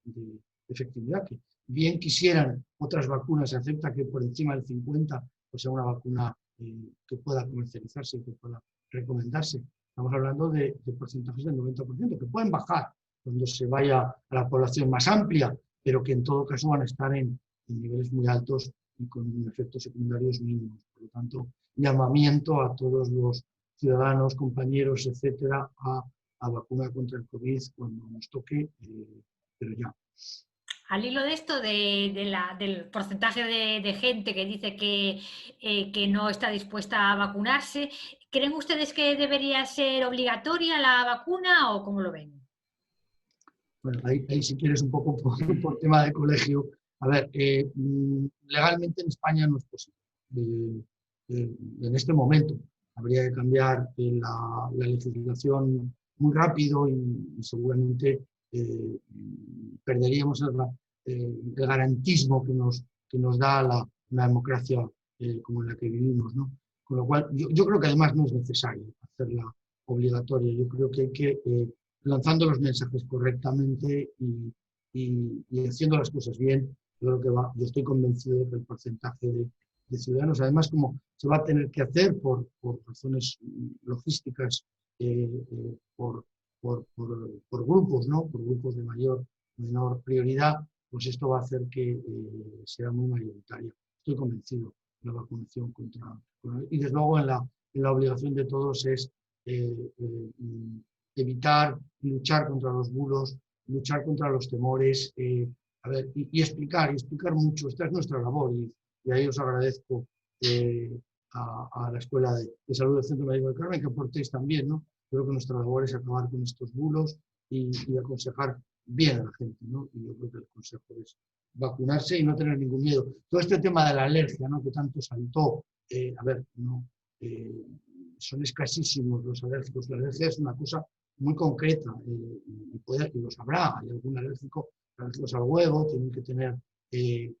efectividad, que bien quisieran otras vacunas, se acepta que por encima del 50% pues sea una vacuna que pueda comercializarse y que pueda recomendarse. Estamos hablando de porcentajes del 90%, que pueden bajar cuando se vaya a la población más amplia, pero que en todo caso van a estar en niveles muy altos y con efectos secundarios mínimos. Por lo tanto, llamamiento a todos los ciudadanos, compañeros, etcétera, a vacunar contra el COVID cuando nos toque, pero ya. Al hilo de esto, del porcentaje de gente que dice que no está dispuesta a vacunarse, ¿creen ustedes que debería ser obligatoria la vacuna o cómo lo ven? Bueno, ahí si quieres un poco por tema de colegio. A ver, legalmente en España no es posible. En este momento habría que cambiar la legislación muy rápido y seguramente perderíamos el garantismo que nos da una democracia como en la que vivimos, ¿no? Con lo cual, yo creo que además no es necesario hacerla obligatoria. Yo creo que hay que, lanzando los mensajes correctamente y haciendo las cosas bien, yo estoy convencido de que el porcentaje de ciudadanos, además como se va a tener que hacer por razones logísticas, por grupos, ¿no? Por grupos de menor prioridad, pues esto va a hacer que sea muy mayoritaria. Estoy convencido de la vacunación contra. Y desde luego en la obligación de todos es evitar, luchar contra los bulos, luchar contra los temores, y explicar mucho. Esta es nuestra labor y ahí os agradezco a la Escuela de Salud del Centro Médico del Carmen que aportéis también, ¿no? Creo que nuestra labor es acabar con estos bulos y aconsejar bien a la gente, ¿no? Y yo creo que el consejo es vacunarse y no tener ningún miedo. Todo este tema de la alergia, ¿no? Que tanto saltó, no, son escasísimos los alérgicos. La alergia es una cosa muy concreta y lo sabrá. Hay algún alérgicos al huevo, tienen que tener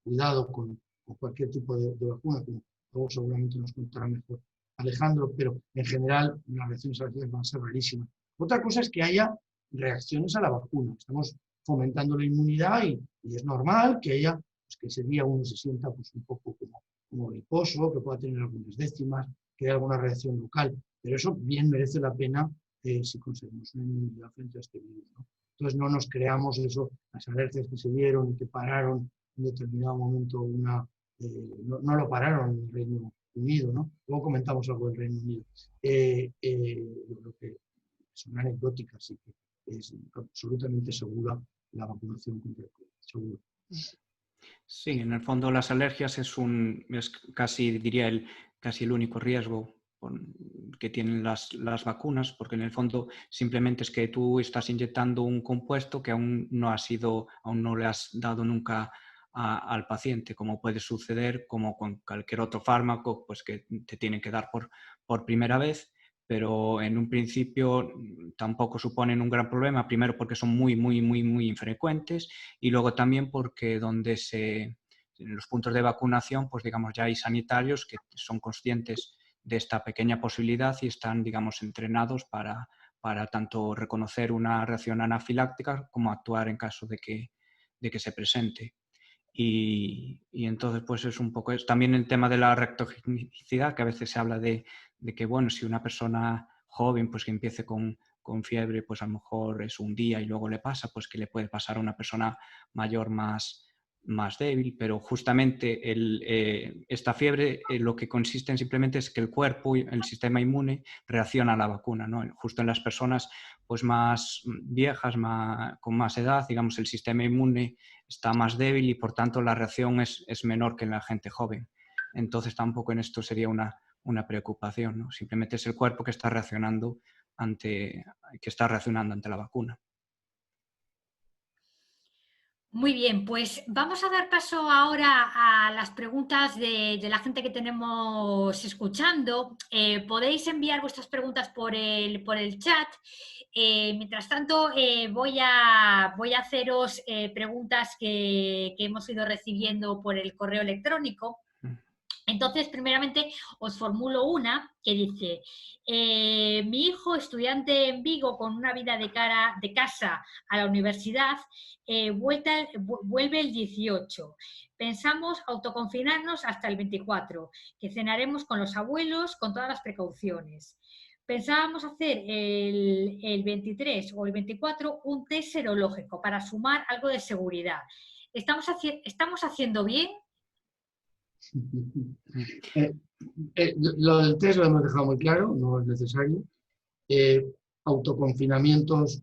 cuidado con cualquier tipo de vacuna, como luego seguramente nos contará mejor Alejandro, pero en general las reacciones alérgicas van a ser rarísimas. Otra cosa es que haya reacciones a la vacuna. Estamos fomentando la inmunidad y es normal que haya, pues que ese día uno se sienta pues, un poco como griposo, que pueda tener algunas décimas, que haya alguna reacción local, pero eso bien merece la pena si conseguimos una inmunidad frente a este virus, ¿no? Entonces no nos creamos eso, las alergias que se dieron y que pararon en determinado momento no lo pararon en el Reino Unido, ¿no? Luego comentamos algo del Reino Unido. Yo creo que son anecdóticas y que es absolutamente segura la vacunación contra el COVID, seguro. Sí, en el fondo las alergias es casi, diría, casi el único riesgo que tienen las vacunas, porque en el fondo simplemente es que tú estás inyectando un compuesto que aún no le has dado nunca al paciente, como puede suceder como con cualquier otro fármaco, pues que te tienen que dar por primera vez, pero en un principio tampoco suponen un gran problema, primero porque son muy, muy, muy, muy infrecuentes y luego también porque en los puntos de vacunación, pues digamos ya hay sanitarios que son conscientes de esta pequeña posibilidad y están, digamos, entrenados para tanto reconocer una reacción anafiláctica como actuar en caso de que se presente. Y entonces, pues es un poco también el tema de la reactogenicidad, que a veces se habla de que, bueno, si una persona joven, pues que empiece con fiebre, pues a lo mejor es un día y luego le pasa, pues que le puede pasar a una persona mayor más débil, pero justamente esta fiebre lo que consiste en simplemente es que el cuerpo, el sistema inmune, reacciona a la vacuna, ¿no? Justo en las personas pues más viejas, con más edad, digamos, el sistema inmune está más débil y por tanto la reacción es menor que en la gente joven. Entonces tampoco en esto sería una preocupación, ¿no? Simplemente es el cuerpo que está reaccionando ante la vacuna. Muy bien, pues vamos a dar paso ahora a las preguntas de la gente que tenemos escuchando. Podéis enviar vuestras preguntas por el chat. Mientras tanto, voy a haceros preguntas que hemos ido recibiendo por el correo electrónico. Entonces, primeramente, os formulo una que dice, mi hijo, estudiante en Vigo con una vida de casa a la universidad, vuelve el 18. Pensamos autoconfinarnos hasta el 24, que cenaremos con los abuelos con todas las precauciones. Pensábamos hacer el 23 o el 24 un test serológico para sumar algo de seguridad. ¿Estamos haciendo bien? Lo del test lo hemos dejado muy claro, no es necesario. Autoconfinamientos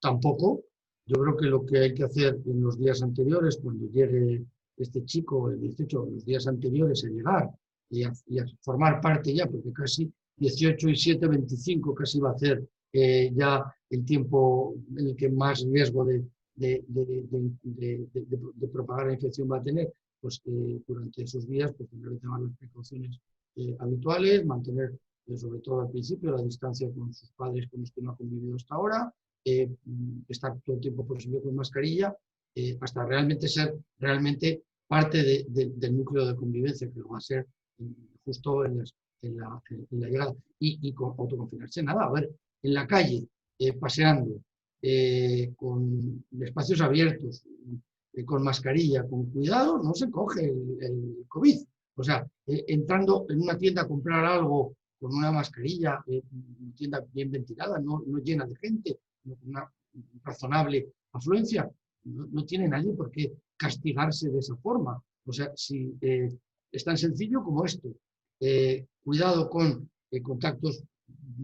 tampoco. Yo creo que lo que hay que hacer en los días anteriores, cuando llegue este chico, el 18, los días anteriores a llegar y a formar parte ya, porque casi 18 y 7, 25 casi va a ser ya el tiempo en el que más riesgo de propagar la infección va a tener, pues durante esos días pues tendrá que tomar las precauciones habituales, mantener sobre todo al principio la distancia con sus padres con los que no ha convivido hasta ahora, estar todo el tiempo posible con mascarilla, hasta realmente ser parte del núcleo de convivencia que lo va a ser justo en la llegada. Y con autoconfinarse, nada, a ver, en la calle, paseando, con espacios abiertos, con mascarilla, con cuidado, no se coge el COVID. O sea, entrando en una tienda a comprar algo con una mascarilla, una tienda bien ventilada, no llena de gente, una razonable afluencia, no tiene nadie por qué castigarse de esa forma. O sea, si es tan sencillo como esto, cuidado con contactos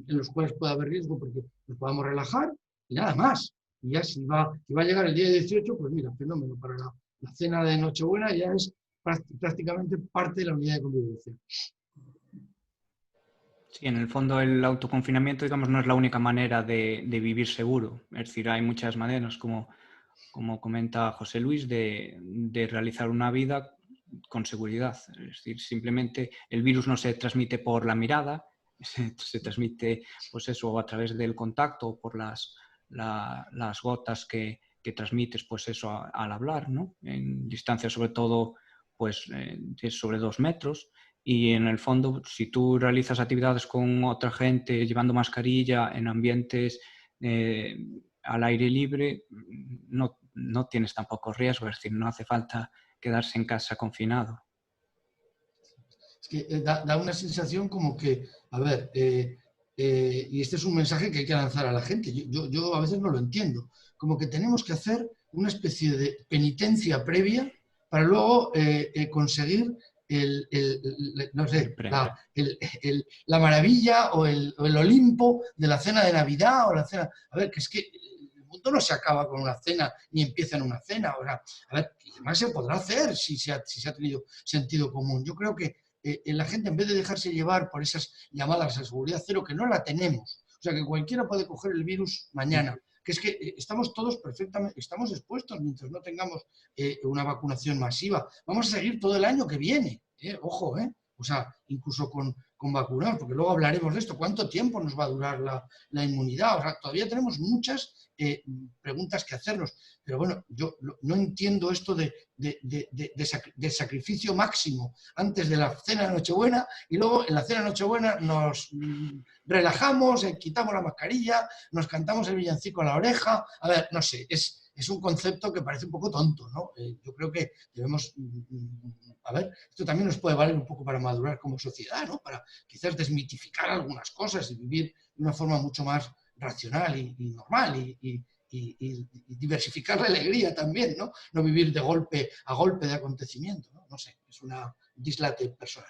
en los cuales pueda haber riesgo porque nos podamos relajar y nada más. Y ya si va a llegar el día 18, pues mira, fenómeno, para la cena de Nochebuena ya es prácticamente parte de la unidad de convivencia. Sí, en el fondo el autoconfinamiento, digamos, no es la única manera de vivir seguro. Es decir, hay muchas maneras, como comenta José Luis, de realizar una vida con seguridad. Es decir, simplemente el virus no se transmite por la mirada, se transmite, pues eso, a través del contacto o por las gotas que transmites, pues eso, al hablar, ¿no? En distancia, sobre todo, pues sobre 2 metros. Y en el fondo, si tú realizas actividades con otra gente llevando mascarilla en ambientes al aire libre, no tienes tampoco riesgo, es decir, no hace falta quedarse en casa confinado. Es que da una sensación como que, a ver, y este es un mensaje que hay que lanzar a la gente, yo a veces no lo entiendo, como que tenemos que hacer una especie de penitencia previa para luego conseguir no sé, la maravilla o el Olimpo de la cena de Navidad o la cena. A ver, que es que el mundo no se acaba con una cena ni empieza en una cena. O sea, a ver, ¿qué más se podrá hacer si se ha tenido sentido común? Yo creo que la gente, en vez de dejarse llevar por esas llamadas a seguridad cero, que no la tenemos, o sea, que cualquiera puede coger el virus mañana, que es que estamos todos perfectamente, estamos expuestos mientras no tengamos una vacunación masiva. Vamos a seguir todo el año que viene, ojo, o sea, incluso con vacunados, porque luego hablaremos de esto, ¿cuánto tiempo nos va a durar la inmunidad? O sea, todavía tenemos muchas preguntas que hacernos, pero bueno, yo no entiendo esto de sacrificio máximo antes de la cena de Nochebuena y luego en la cena de Nochebuena nos relajamos, quitamos la mascarilla, nos cantamos el villancico a la oreja. A ver, no sé, es un concepto que parece un poco tonto, ¿no? Yo creo que debemos, a ver, esto también nos puede valer un poco para madurar como sociedad, ¿no? Para quizás desmitificar algunas cosas y vivir de una forma mucho más racional y normal y diversificar la alegría también, ¿no? No vivir de golpe a golpe de acontecimiento, ¿no? No sé, es una dislate personal.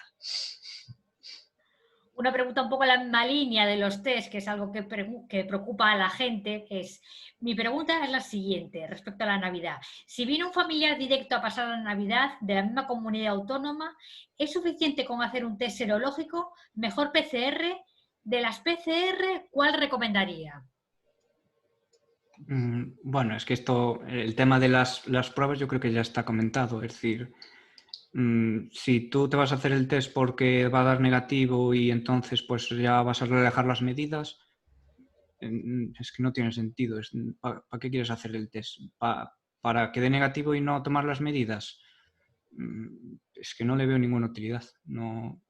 Una pregunta un poco en la misma línea de los test, que es algo que preocupa a la gente, es, mi pregunta es la siguiente respecto a la Navidad. Si viene un familiar directo a pasar la Navidad de la misma comunidad autónoma, ¿es suficiente con hacer un test serológico? ¿Mejor PCR? De las PCR, ¿cuál recomendaría? Bueno, es que el tema de las pruebas yo creo que ya está comentado, es decir, si tú te vas a hacer el test porque va a dar negativo y entonces pues ya vas a relajar las medidas, es que no tiene sentido. ¿Para qué quieres hacer el test? ¿Para que dé negativo y no tomar las medidas? es que no le veo ninguna utilidad. No,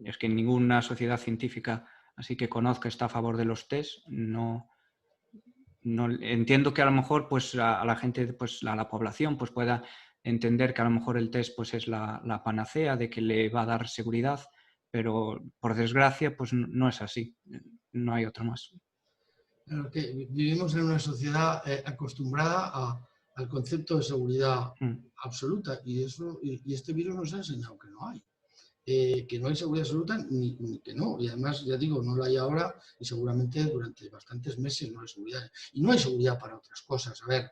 es que ninguna sociedad científica así que conozca está a favor de los test. No entiendo que a lo mejor pues a la gente, pues a la población pues pueda entender que a lo mejor el test pues es la panacea de que le va a dar seguridad, pero por desgracia pues no es así, no hay otro más. Claro que vivimos en una sociedad acostumbrada al concepto de seguridad absoluta y este virus nos ha enseñado que no hay. Que no hay seguridad absoluta ni que no. Y además, ya digo, no la hay ahora y seguramente durante bastantes meses no hay seguridad. Y no hay seguridad para otras cosas. A ver,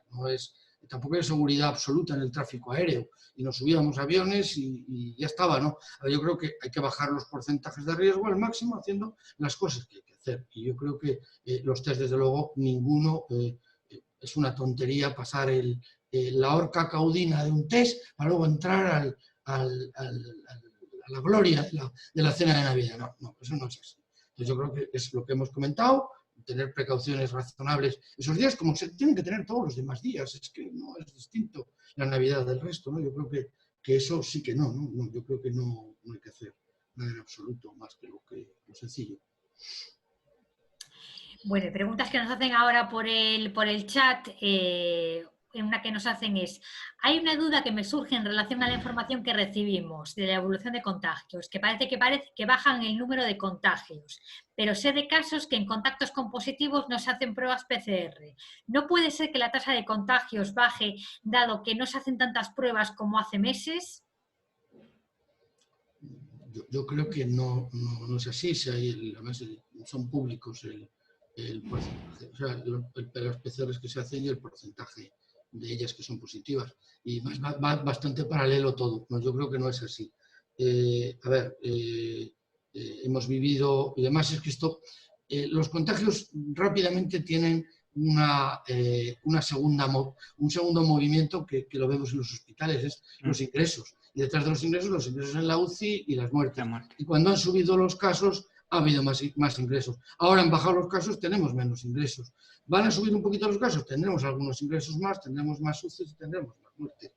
tampoco hay seguridad absoluta en el tráfico aéreo. Y nos subíamos a aviones y ya estaba, ¿no? A ver, yo creo que hay que bajar los porcentajes de riesgo al máximo haciendo las cosas que hay que hacer. Y yo creo que los test, desde luego, ninguno es una tontería pasar la horca caudina de un test para luego entrar a la gloria de la cena de Navidad. No, eso no es así. Entonces yo creo que es lo que hemos comentado, tener precauciones razonables esos días, como se tienen que tener todos los demás días. Es que no es distinto la Navidad del resto, ¿no? Yo creo que eso sí que no. Yo creo que no hay que hacer nada en absoluto más que lo sencillo. Bueno, preguntas que nos hacen ahora por el chat. Una que nos hacen es: hay una duda que me surge en relación a la información que recibimos de la evolución de contagios, que parece que bajan el número de contagios, pero sé de casos que en contactos con positivos no se hacen pruebas PCR. ¿No puede ser que la tasa de contagios baje dado que no se hacen tantas pruebas como hace meses? Yo creo que no es así. Además son públicos el porcentaje, o sea, las PCRs que se hacen y el porcentaje de ellas que son positivas. Y va bastante paralelo todo. No, yo creo que no es así. Hemos vivido, y además es que los contagios rápidamente tienen un segundo movimiento que lo vemos en los hospitales, es los ingresos. Y detrás de los ingresos en la UCI y las muertes. Y cuando han subido los casos, ha habido más ingresos. Ahora han bajado los casos, tenemos menos ingresos. ¿Van a subir un poquito los casos? Tendremos algunos ingresos más, tendremos más UCIs y tendremos más muertes.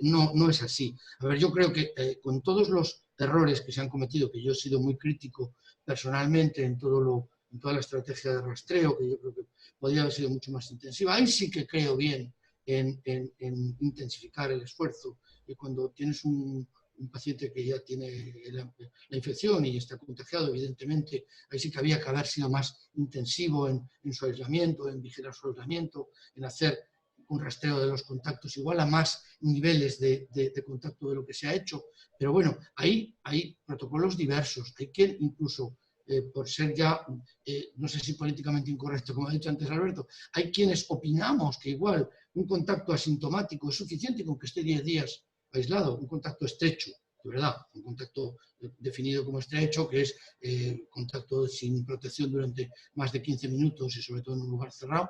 No es así. A ver, yo creo que con todos los errores que se han cometido, que yo he sido muy crítico personalmente en toda la estrategia de rastreo, que yo creo que podría haber sido mucho más intensiva. Ahí sí que creo bien en intensificar el esfuerzo. Y cuando tienes un paciente que ya tiene la infección y está contagiado, evidentemente, ahí sí que había que haber sido más intensivo en su aislamiento, en vigilar su aislamiento, en hacer un rastreo de los contactos igual a más niveles de contacto de lo que se ha hecho. Pero bueno, ahí hay protocolos diversos. Hay quien incluso, por ser ya, no sé si políticamente incorrecto, como ha dicho antes Alberto, hay quienes opinamos que igual un contacto asintomático es suficiente con que esté 10 días aislado, un contacto estrecho, de verdad, un contacto definido como estrecho, que es contacto sin protección durante más de 15 minutos y sobre todo en un lugar cerrado,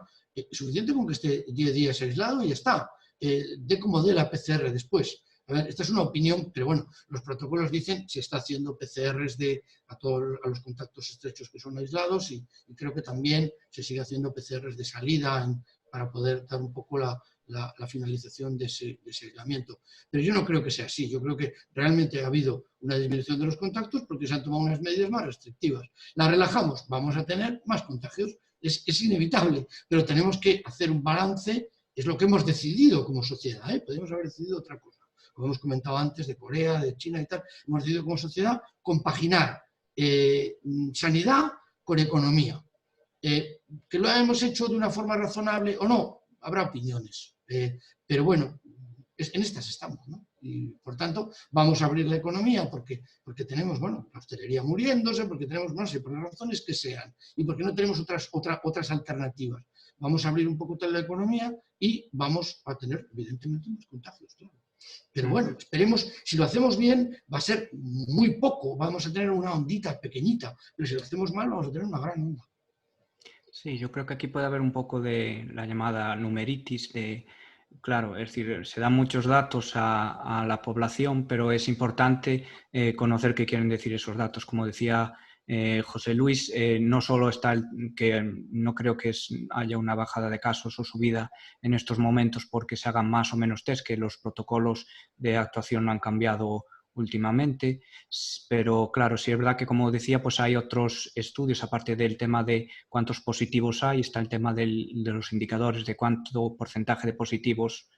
suficiente con que esté 10 días aislado y ya está. De como dé la PCR después. A ver, esta es una opinión, pero bueno, los protocolos dicen se está haciendo PCRs a los contactos estrechos que son aislados y creo que también se sigue haciendo PCRs de salida para poder dar un poco la finalización de ese aislamiento. Pero yo no creo que sea así. Yo creo que realmente ha habido una disminución de los contactos porque se han tomado unas medidas más restrictivas. La relajamos, vamos a tener más contagios. Es inevitable, pero tenemos que hacer un balance. Es lo que hemos decidido como sociedad, ¿eh? Podemos haber decidido otra cosa. Como hemos comentado antes, de Corea, de China y tal, hemos decidido como sociedad compaginar sanidad con economía. Que lo hemos hecho de una forma razonable o no, habrá opiniones. Pero bueno, en estas estamos, ¿no? Y por tanto, vamos a abrir la economía porque tenemos, bueno, la hostelería muriéndose, porque tenemos, no sé, por las razones que sean, y porque no tenemos otras alternativas. Vamos a abrir un poco toda la economía y vamos a tener, evidentemente, unos contagios, claro. Pero bueno, esperemos, si lo hacemos bien, va a ser muy poco, vamos a tener una ondita pequeñita, pero si lo hacemos mal, vamos a tener una gran onda. Sí, yo creo que aquí puede haber un poco de la llamada numeritis, claro, es decir, se dan muchos datos a la población, pero es importante conocer qué quieren decir esos datos. Como decía José Luis, no solo está que no creo que haya una bajada de casos o subida en estos momentos porque se hagan más o menos test, que los protocolos de actuación no han cambiado últimamente, pero claro, sí es verdad que, como decía, pues hay otros estudios, aparte del tema de cuántos positivos hay, está el tema de los indicadores de cuánto porcentaje de positivos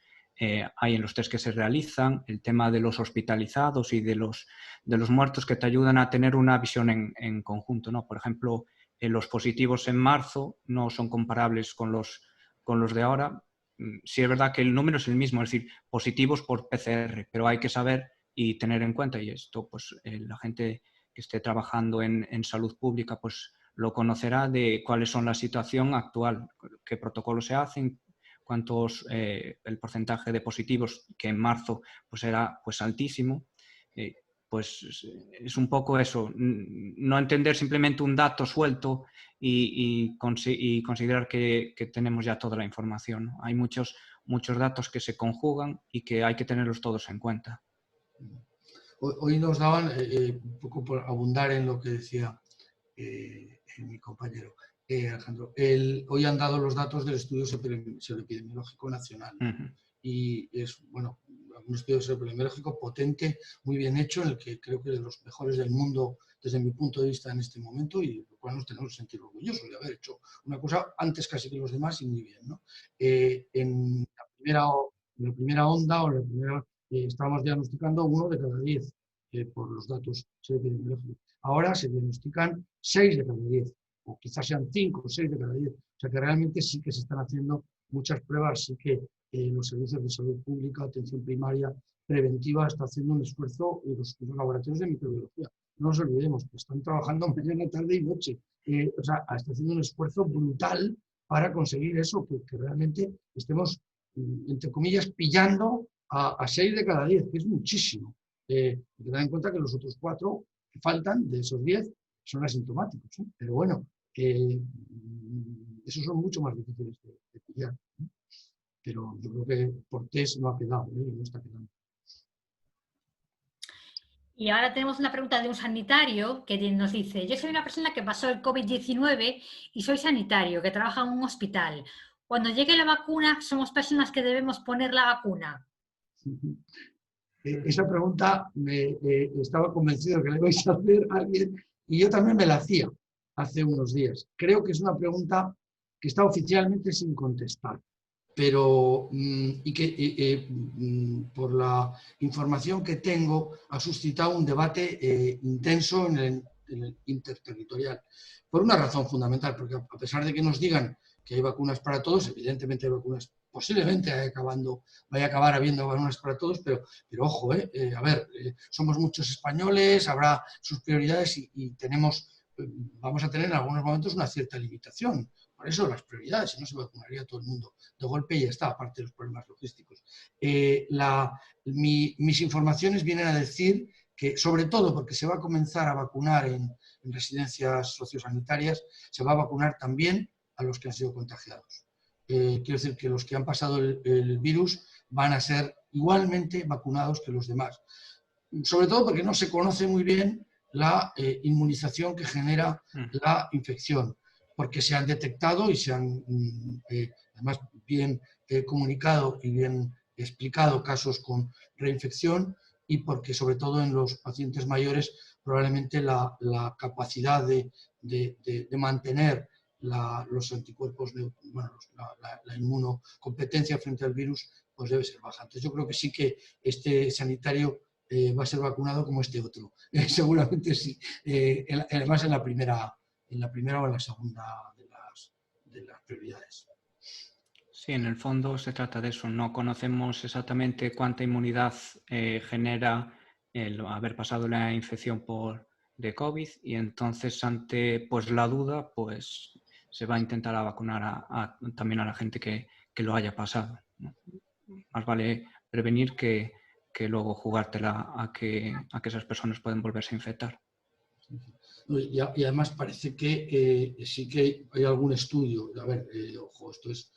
hay en los test que se realizan, el tema de los hospitalizados y de los muertos, que te ayudan a tener una visión en conjunto, ¿no? Por ejemplo, los positivos en marzo no son comparables con los de ahora. Sí es verdad que el número es el mismo, es decir, positivos por PCR, pero hay que saber y tener en cuenta, y esto pues la gente que esté trabajando en salud pública pues lo conocerá, de cuáles son la situación actual, qué protocolos se hacen, cuántos, el porcentaje de positivos, que en marzo pues era pues altísimo. Pues es un poco eso, no entender simplemente un dato suelto y considerar que tenemos ya toda la información, ¿no? Hay muchos datos que se conjugan y que hay que tenerlos todos en cuenta. Hoy nos daban, un poco por abundar en lo que decía mi compañero Alejandro, hoy han dado los datos del estudio epidemiológico nacional. Y es, bueno, un estudio epidemiológico potente, muy bien hecho, en el que creo que de los mejores del mundo desde mi punto de vista en este momento, y lo cual nos tenemos que sentir orgullosos de haber hecho una cosa antes casi que los demás y muy bien, ¿no? En la primera onda, o en la primera, estábamos diagnosticando 1 de cada 10 por los datos epidemiológicos. Ahora se diagnostican 6 de cada 10, o quizás sean 5 o 6 de cada 10. O sea que realmente sí que se están haciendo muchas pruebas, sí que los servicios de salud pública, atención primaria, preventiva, está haciendo un esfuerzo, y los laboratorios de microbiología. No nos olvidemos que están trabajando mañana, tarde y noche. O sea, está haciendo un esfuerzo brutal para conseguir eso, que realmente estemos, entre comillas, pillando a 6 de cada 10, que es muchísimo. Hay que tener en cuenta que los otros 4 que faltan, de esos 10, son asintomáticos, ¿eh? Pero bueno, esos son mucho más difíciles de pillar, ¿eh? Pero yo creo que por test no ha quedado, no está quedando. Y ahora tenemos una pregunta de un sanitario que nos dice: yo soy una persona que pasó el COVID-19 y soy sanitario, que trabaja en un hospital. Cuando llegue la vacuna, ¿somos personas que debemos poner la vacuna? Esa pregunta estaba convencido que la ibais a hacer a alguien, y yo también me la hacía hace unos días. Creo que es una pregunta que está oficialmente sin contestar, pero por la información que tengo ha suscitado un debate intenso en el interterritorial, por una razón fundamental, porque a pesar de que nos digan que hay vacunas para todos, evidentemente hay vacunas, posiblemente vaya a acabar habiendo vacunas para todos, pero ojo, a ver, somos muchos españoles, habrá sus prioridades y vamos a tener en algunos momentos una cierta limitación. Por eso las prioridades, si no se vacunaría a todo el mundo de golpe y ya está, aparte de los problemas logísticos. Mis informaciones vienen a decir que, sobre todo porque se va a comenzar a vacunar en residencias sociosanitarias, se va a vacunar también a los que han sido contagiados. Quiero decir que los que han pasado el virus van a ser igualmente vacunados que los demás. Sobre todo porque no se conoce muy bien la inmunización que genera la infección, porque se han detectado y se han, además, bien comunicado y bien explicado casos con reinfección, y porque, sobre todo en los pacientes mayores, probablemente la capacidad de mantener los anticuerpos, bueno, la inmunocompetencia frente al virus, pues debe ser baja. Entonces yo creo que sí que este sanitario va a ser vacunado como este otro. Seguramente sí. Además en la primera o en la segunda de las prioridades. Sí, en el fondo se trata de eso. No conocemos exactamente cuánta inmunidad genera el haber pasado la infección de COVID, y entonces, ante pues la duda, pues se va a intentar vacunar también a la gente que lo haya pasado, ¿no? Más vale prevenir que luego jugártela a que esas personas pueden volverse a infectar. Y además parece que sí que hay algún estudio, a ver, ojo, esto es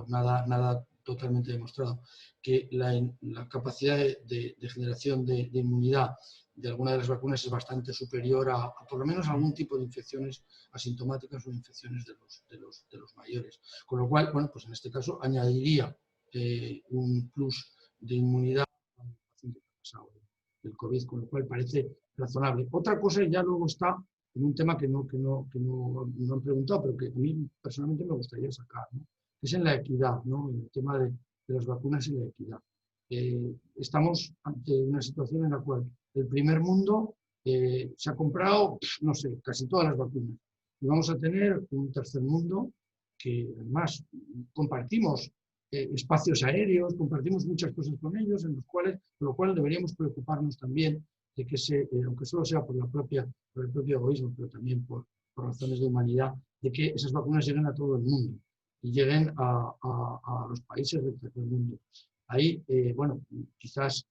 nada totalmente demostrado, que la capacidad de generación de inmunidad de alguna de las vacunas es bastante superior a por lo menos algún tipo de infecciones asintomáticas o infecciones de los mayores. Con lo cual, bueno, pues en este caso añadiría un plus de inmunidad al paciente que ha pasado el COVID, con lo cual parece razonable. Otra cosa ya luego está en un tema que no han preguntado, pero que a mí personalmente me gustaría sacar, ¿no? Que es en la equidad, ¿no? En el tema de las vacunas y la equidad. Estamos ante una situación en la cual el primer mundo se ha comprado, no sé, casi todas las vacunas. Y vamos a tener un tercer mundo que además compartimos espacios aéreos, compartimos muchas cosas con ellos, por lo cual deberíamos preocuparnos también de que aunque solo sea por el propio egoísmo, pero también por razones de humanidad, de que esas vacunas lleguen a todo el mundo y lleguen a los países del tercer mundo. Ahí, bueno, quizás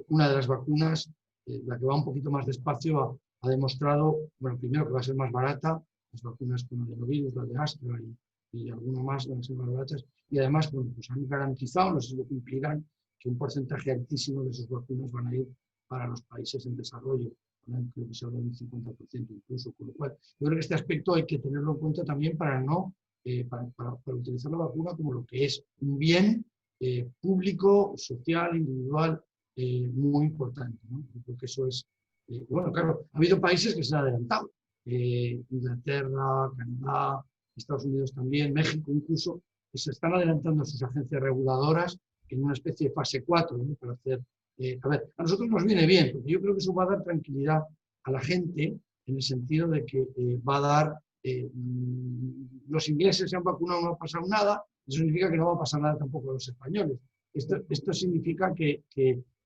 una de las vacunas, la que va un poquito más despacio, ha demostrado, bueno, primero que va a ser más barata, las vacunas con adenovirus, la de Astra y alguna más van a ser más baratas, y además, bueno, pues han garantizado, no sé si lo cumplirán, que un porcentaje altísimo de esas vacunas van a ir para los países en desarrollo, creo que se habla de un 50% incluso, con lo cual yo creo que este aspecto hay que tenerlo en cuenta también para utilizar la vacuna como lo que es un bien público, social, individual, muy importante, ¿no? Yo creo que eso es, bueno, claro, ha habido países que se han adelantado, Inglaterra, Canadá, Estados Unidos también, México incluso, que se están adelantando a sus agencias reguladoras en una especie de fase 4, ¿no? Para hacer, a ver, a nosotros nos viene bien, porque yo creo que eso va a dar tranquilidad a la gente en el sentido de que va a dar, los ingleses se han vacunado, no ha pasado nada, eso significa que no va a pasar nada tampoco a los españoles. Esto significa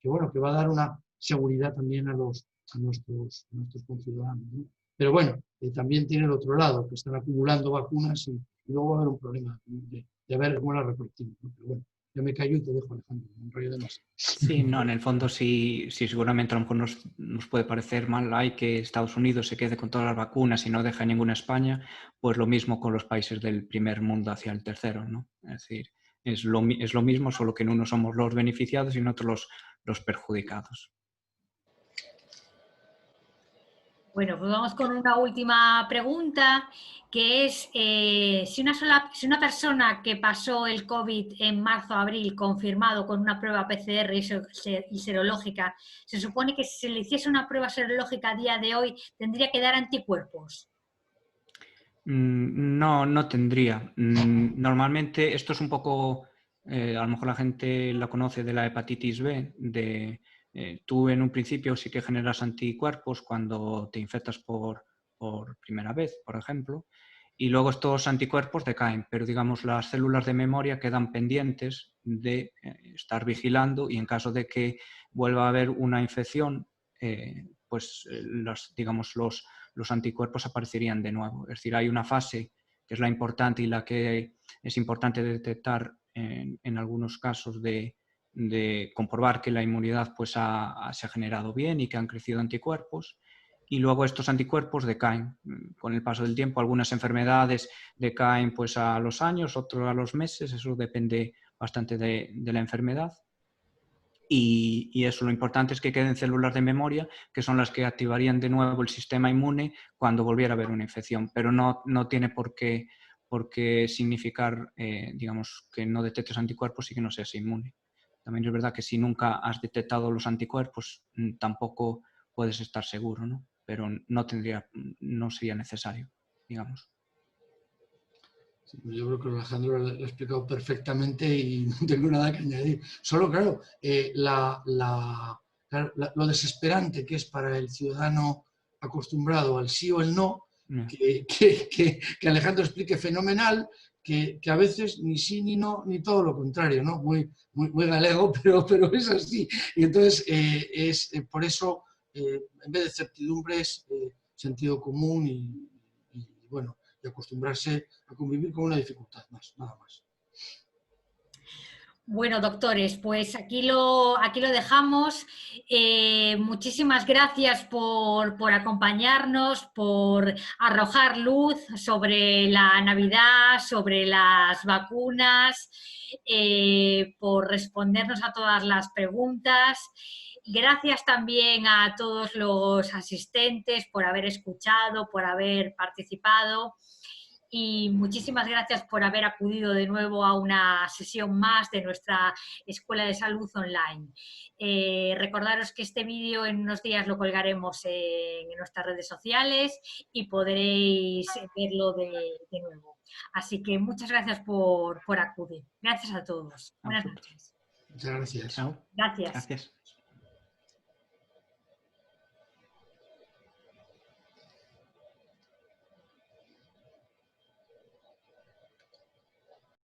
bueno, que va a dar una seguridad también a nuestros conciudadanos, ¿no? Pero bueno, también tiene el otro lado, que están acumulando vacunas y luego va a haber un problema de ver cómo las repartimos, ¿no? Pero bueno, yo me callo y te dejo, Alejandro, me enrollo de más. Sí, no, en el fondo sí, seguramente a lo mejor nos puede parecer mal hay que Estados Unidos se quede con todas las vacunas y no deje ninguna a España, pues lo mismo con los países del primer mundo hacia el tercero, ¿no? Es decir, es lo mismo, solo que en uno somos los beneficiados y en otro los perjudicados. Bueno, pues vamos con una última pregunta, que es si una persona que pasó el COVID en marzo-abril confirmado con una prueba PCR y serológica, se supone que si se le hiciese una prueba serológica a día de hoy, ¿tendría que dar anticuerpos? No, no tendría. Normalmente esto es un poco, a lo mejor la gente la conoce de la hepatitis B, tú en un principio sí que generas anticuerpos cuando te infectas por primera vez, por ejemplo, y luego estos anticuerpos decaen, pero digamos las células de memoria quedan pendientes de estar vigilando y en caso de que vuelva a haber una infección, pues digamos los anticuerpos aparecerían de nuevo. Es decir, hay una fase que es la importante y la que es importante detectar en algunos casos de comprobar que la inmunidad pues, se ha generado bien y que han crecido anticuerpos. Y luego estos anticuerpos decaen con el paso del tiempo. Algunas enfermedades decaen pues, a los años, otros a los meses. Eso depende bastante de la enfermedad. Y eso, lo importante es que queden células de memoria, que son las que activarían de nuevo el sistema inmune cuando volviera a haber una infección. Pero no tiene por qué significar, digamos, que no detectes anticuerpos y que no seas inmune. También es verdad que si nunca has detectado los anticuerpos, tampoco puedes estar seguro, ¿no? Pero no sería necesario, digamos. Yo creo que Alejandro lo ha explicado perfectamente y no tengo nada que añadir. Solo, claro, lo desesperante que es para el ciudadano acostumbrado al sí o el no, que Alejandro explique fenomenal, que a veces ni sí ni no, ni todo lo contrario, ¿no? Muy galego, pero es así. Y entonces, por eso, en vez de certidumbres, sentido común y bueno, y acostumbrarse a convivir con una dificultad más, nada más. Bueno, doctores, pues aquí lo dejamos. Muchísimas gracias por acompañarnos, por arrojar luz sobre la Navidad, sobre las vacunas, por respondernos a todas las preguntas. Gracias también a todos los asistentes por haber escuchado, por haber participado. Y muchísimas gracias por haber acudido de nuevo a una sesión más de nuestra Escuela de Salud Online. Recordaros que este vídeo en unos días lo colgaremos en nuestras redes sociales y podréis verlo de nuevo. Así que muchas gracias por acudir. Gracias a todos. Buenas noches. Muchas gracias. Chao. Gracias. Gracias.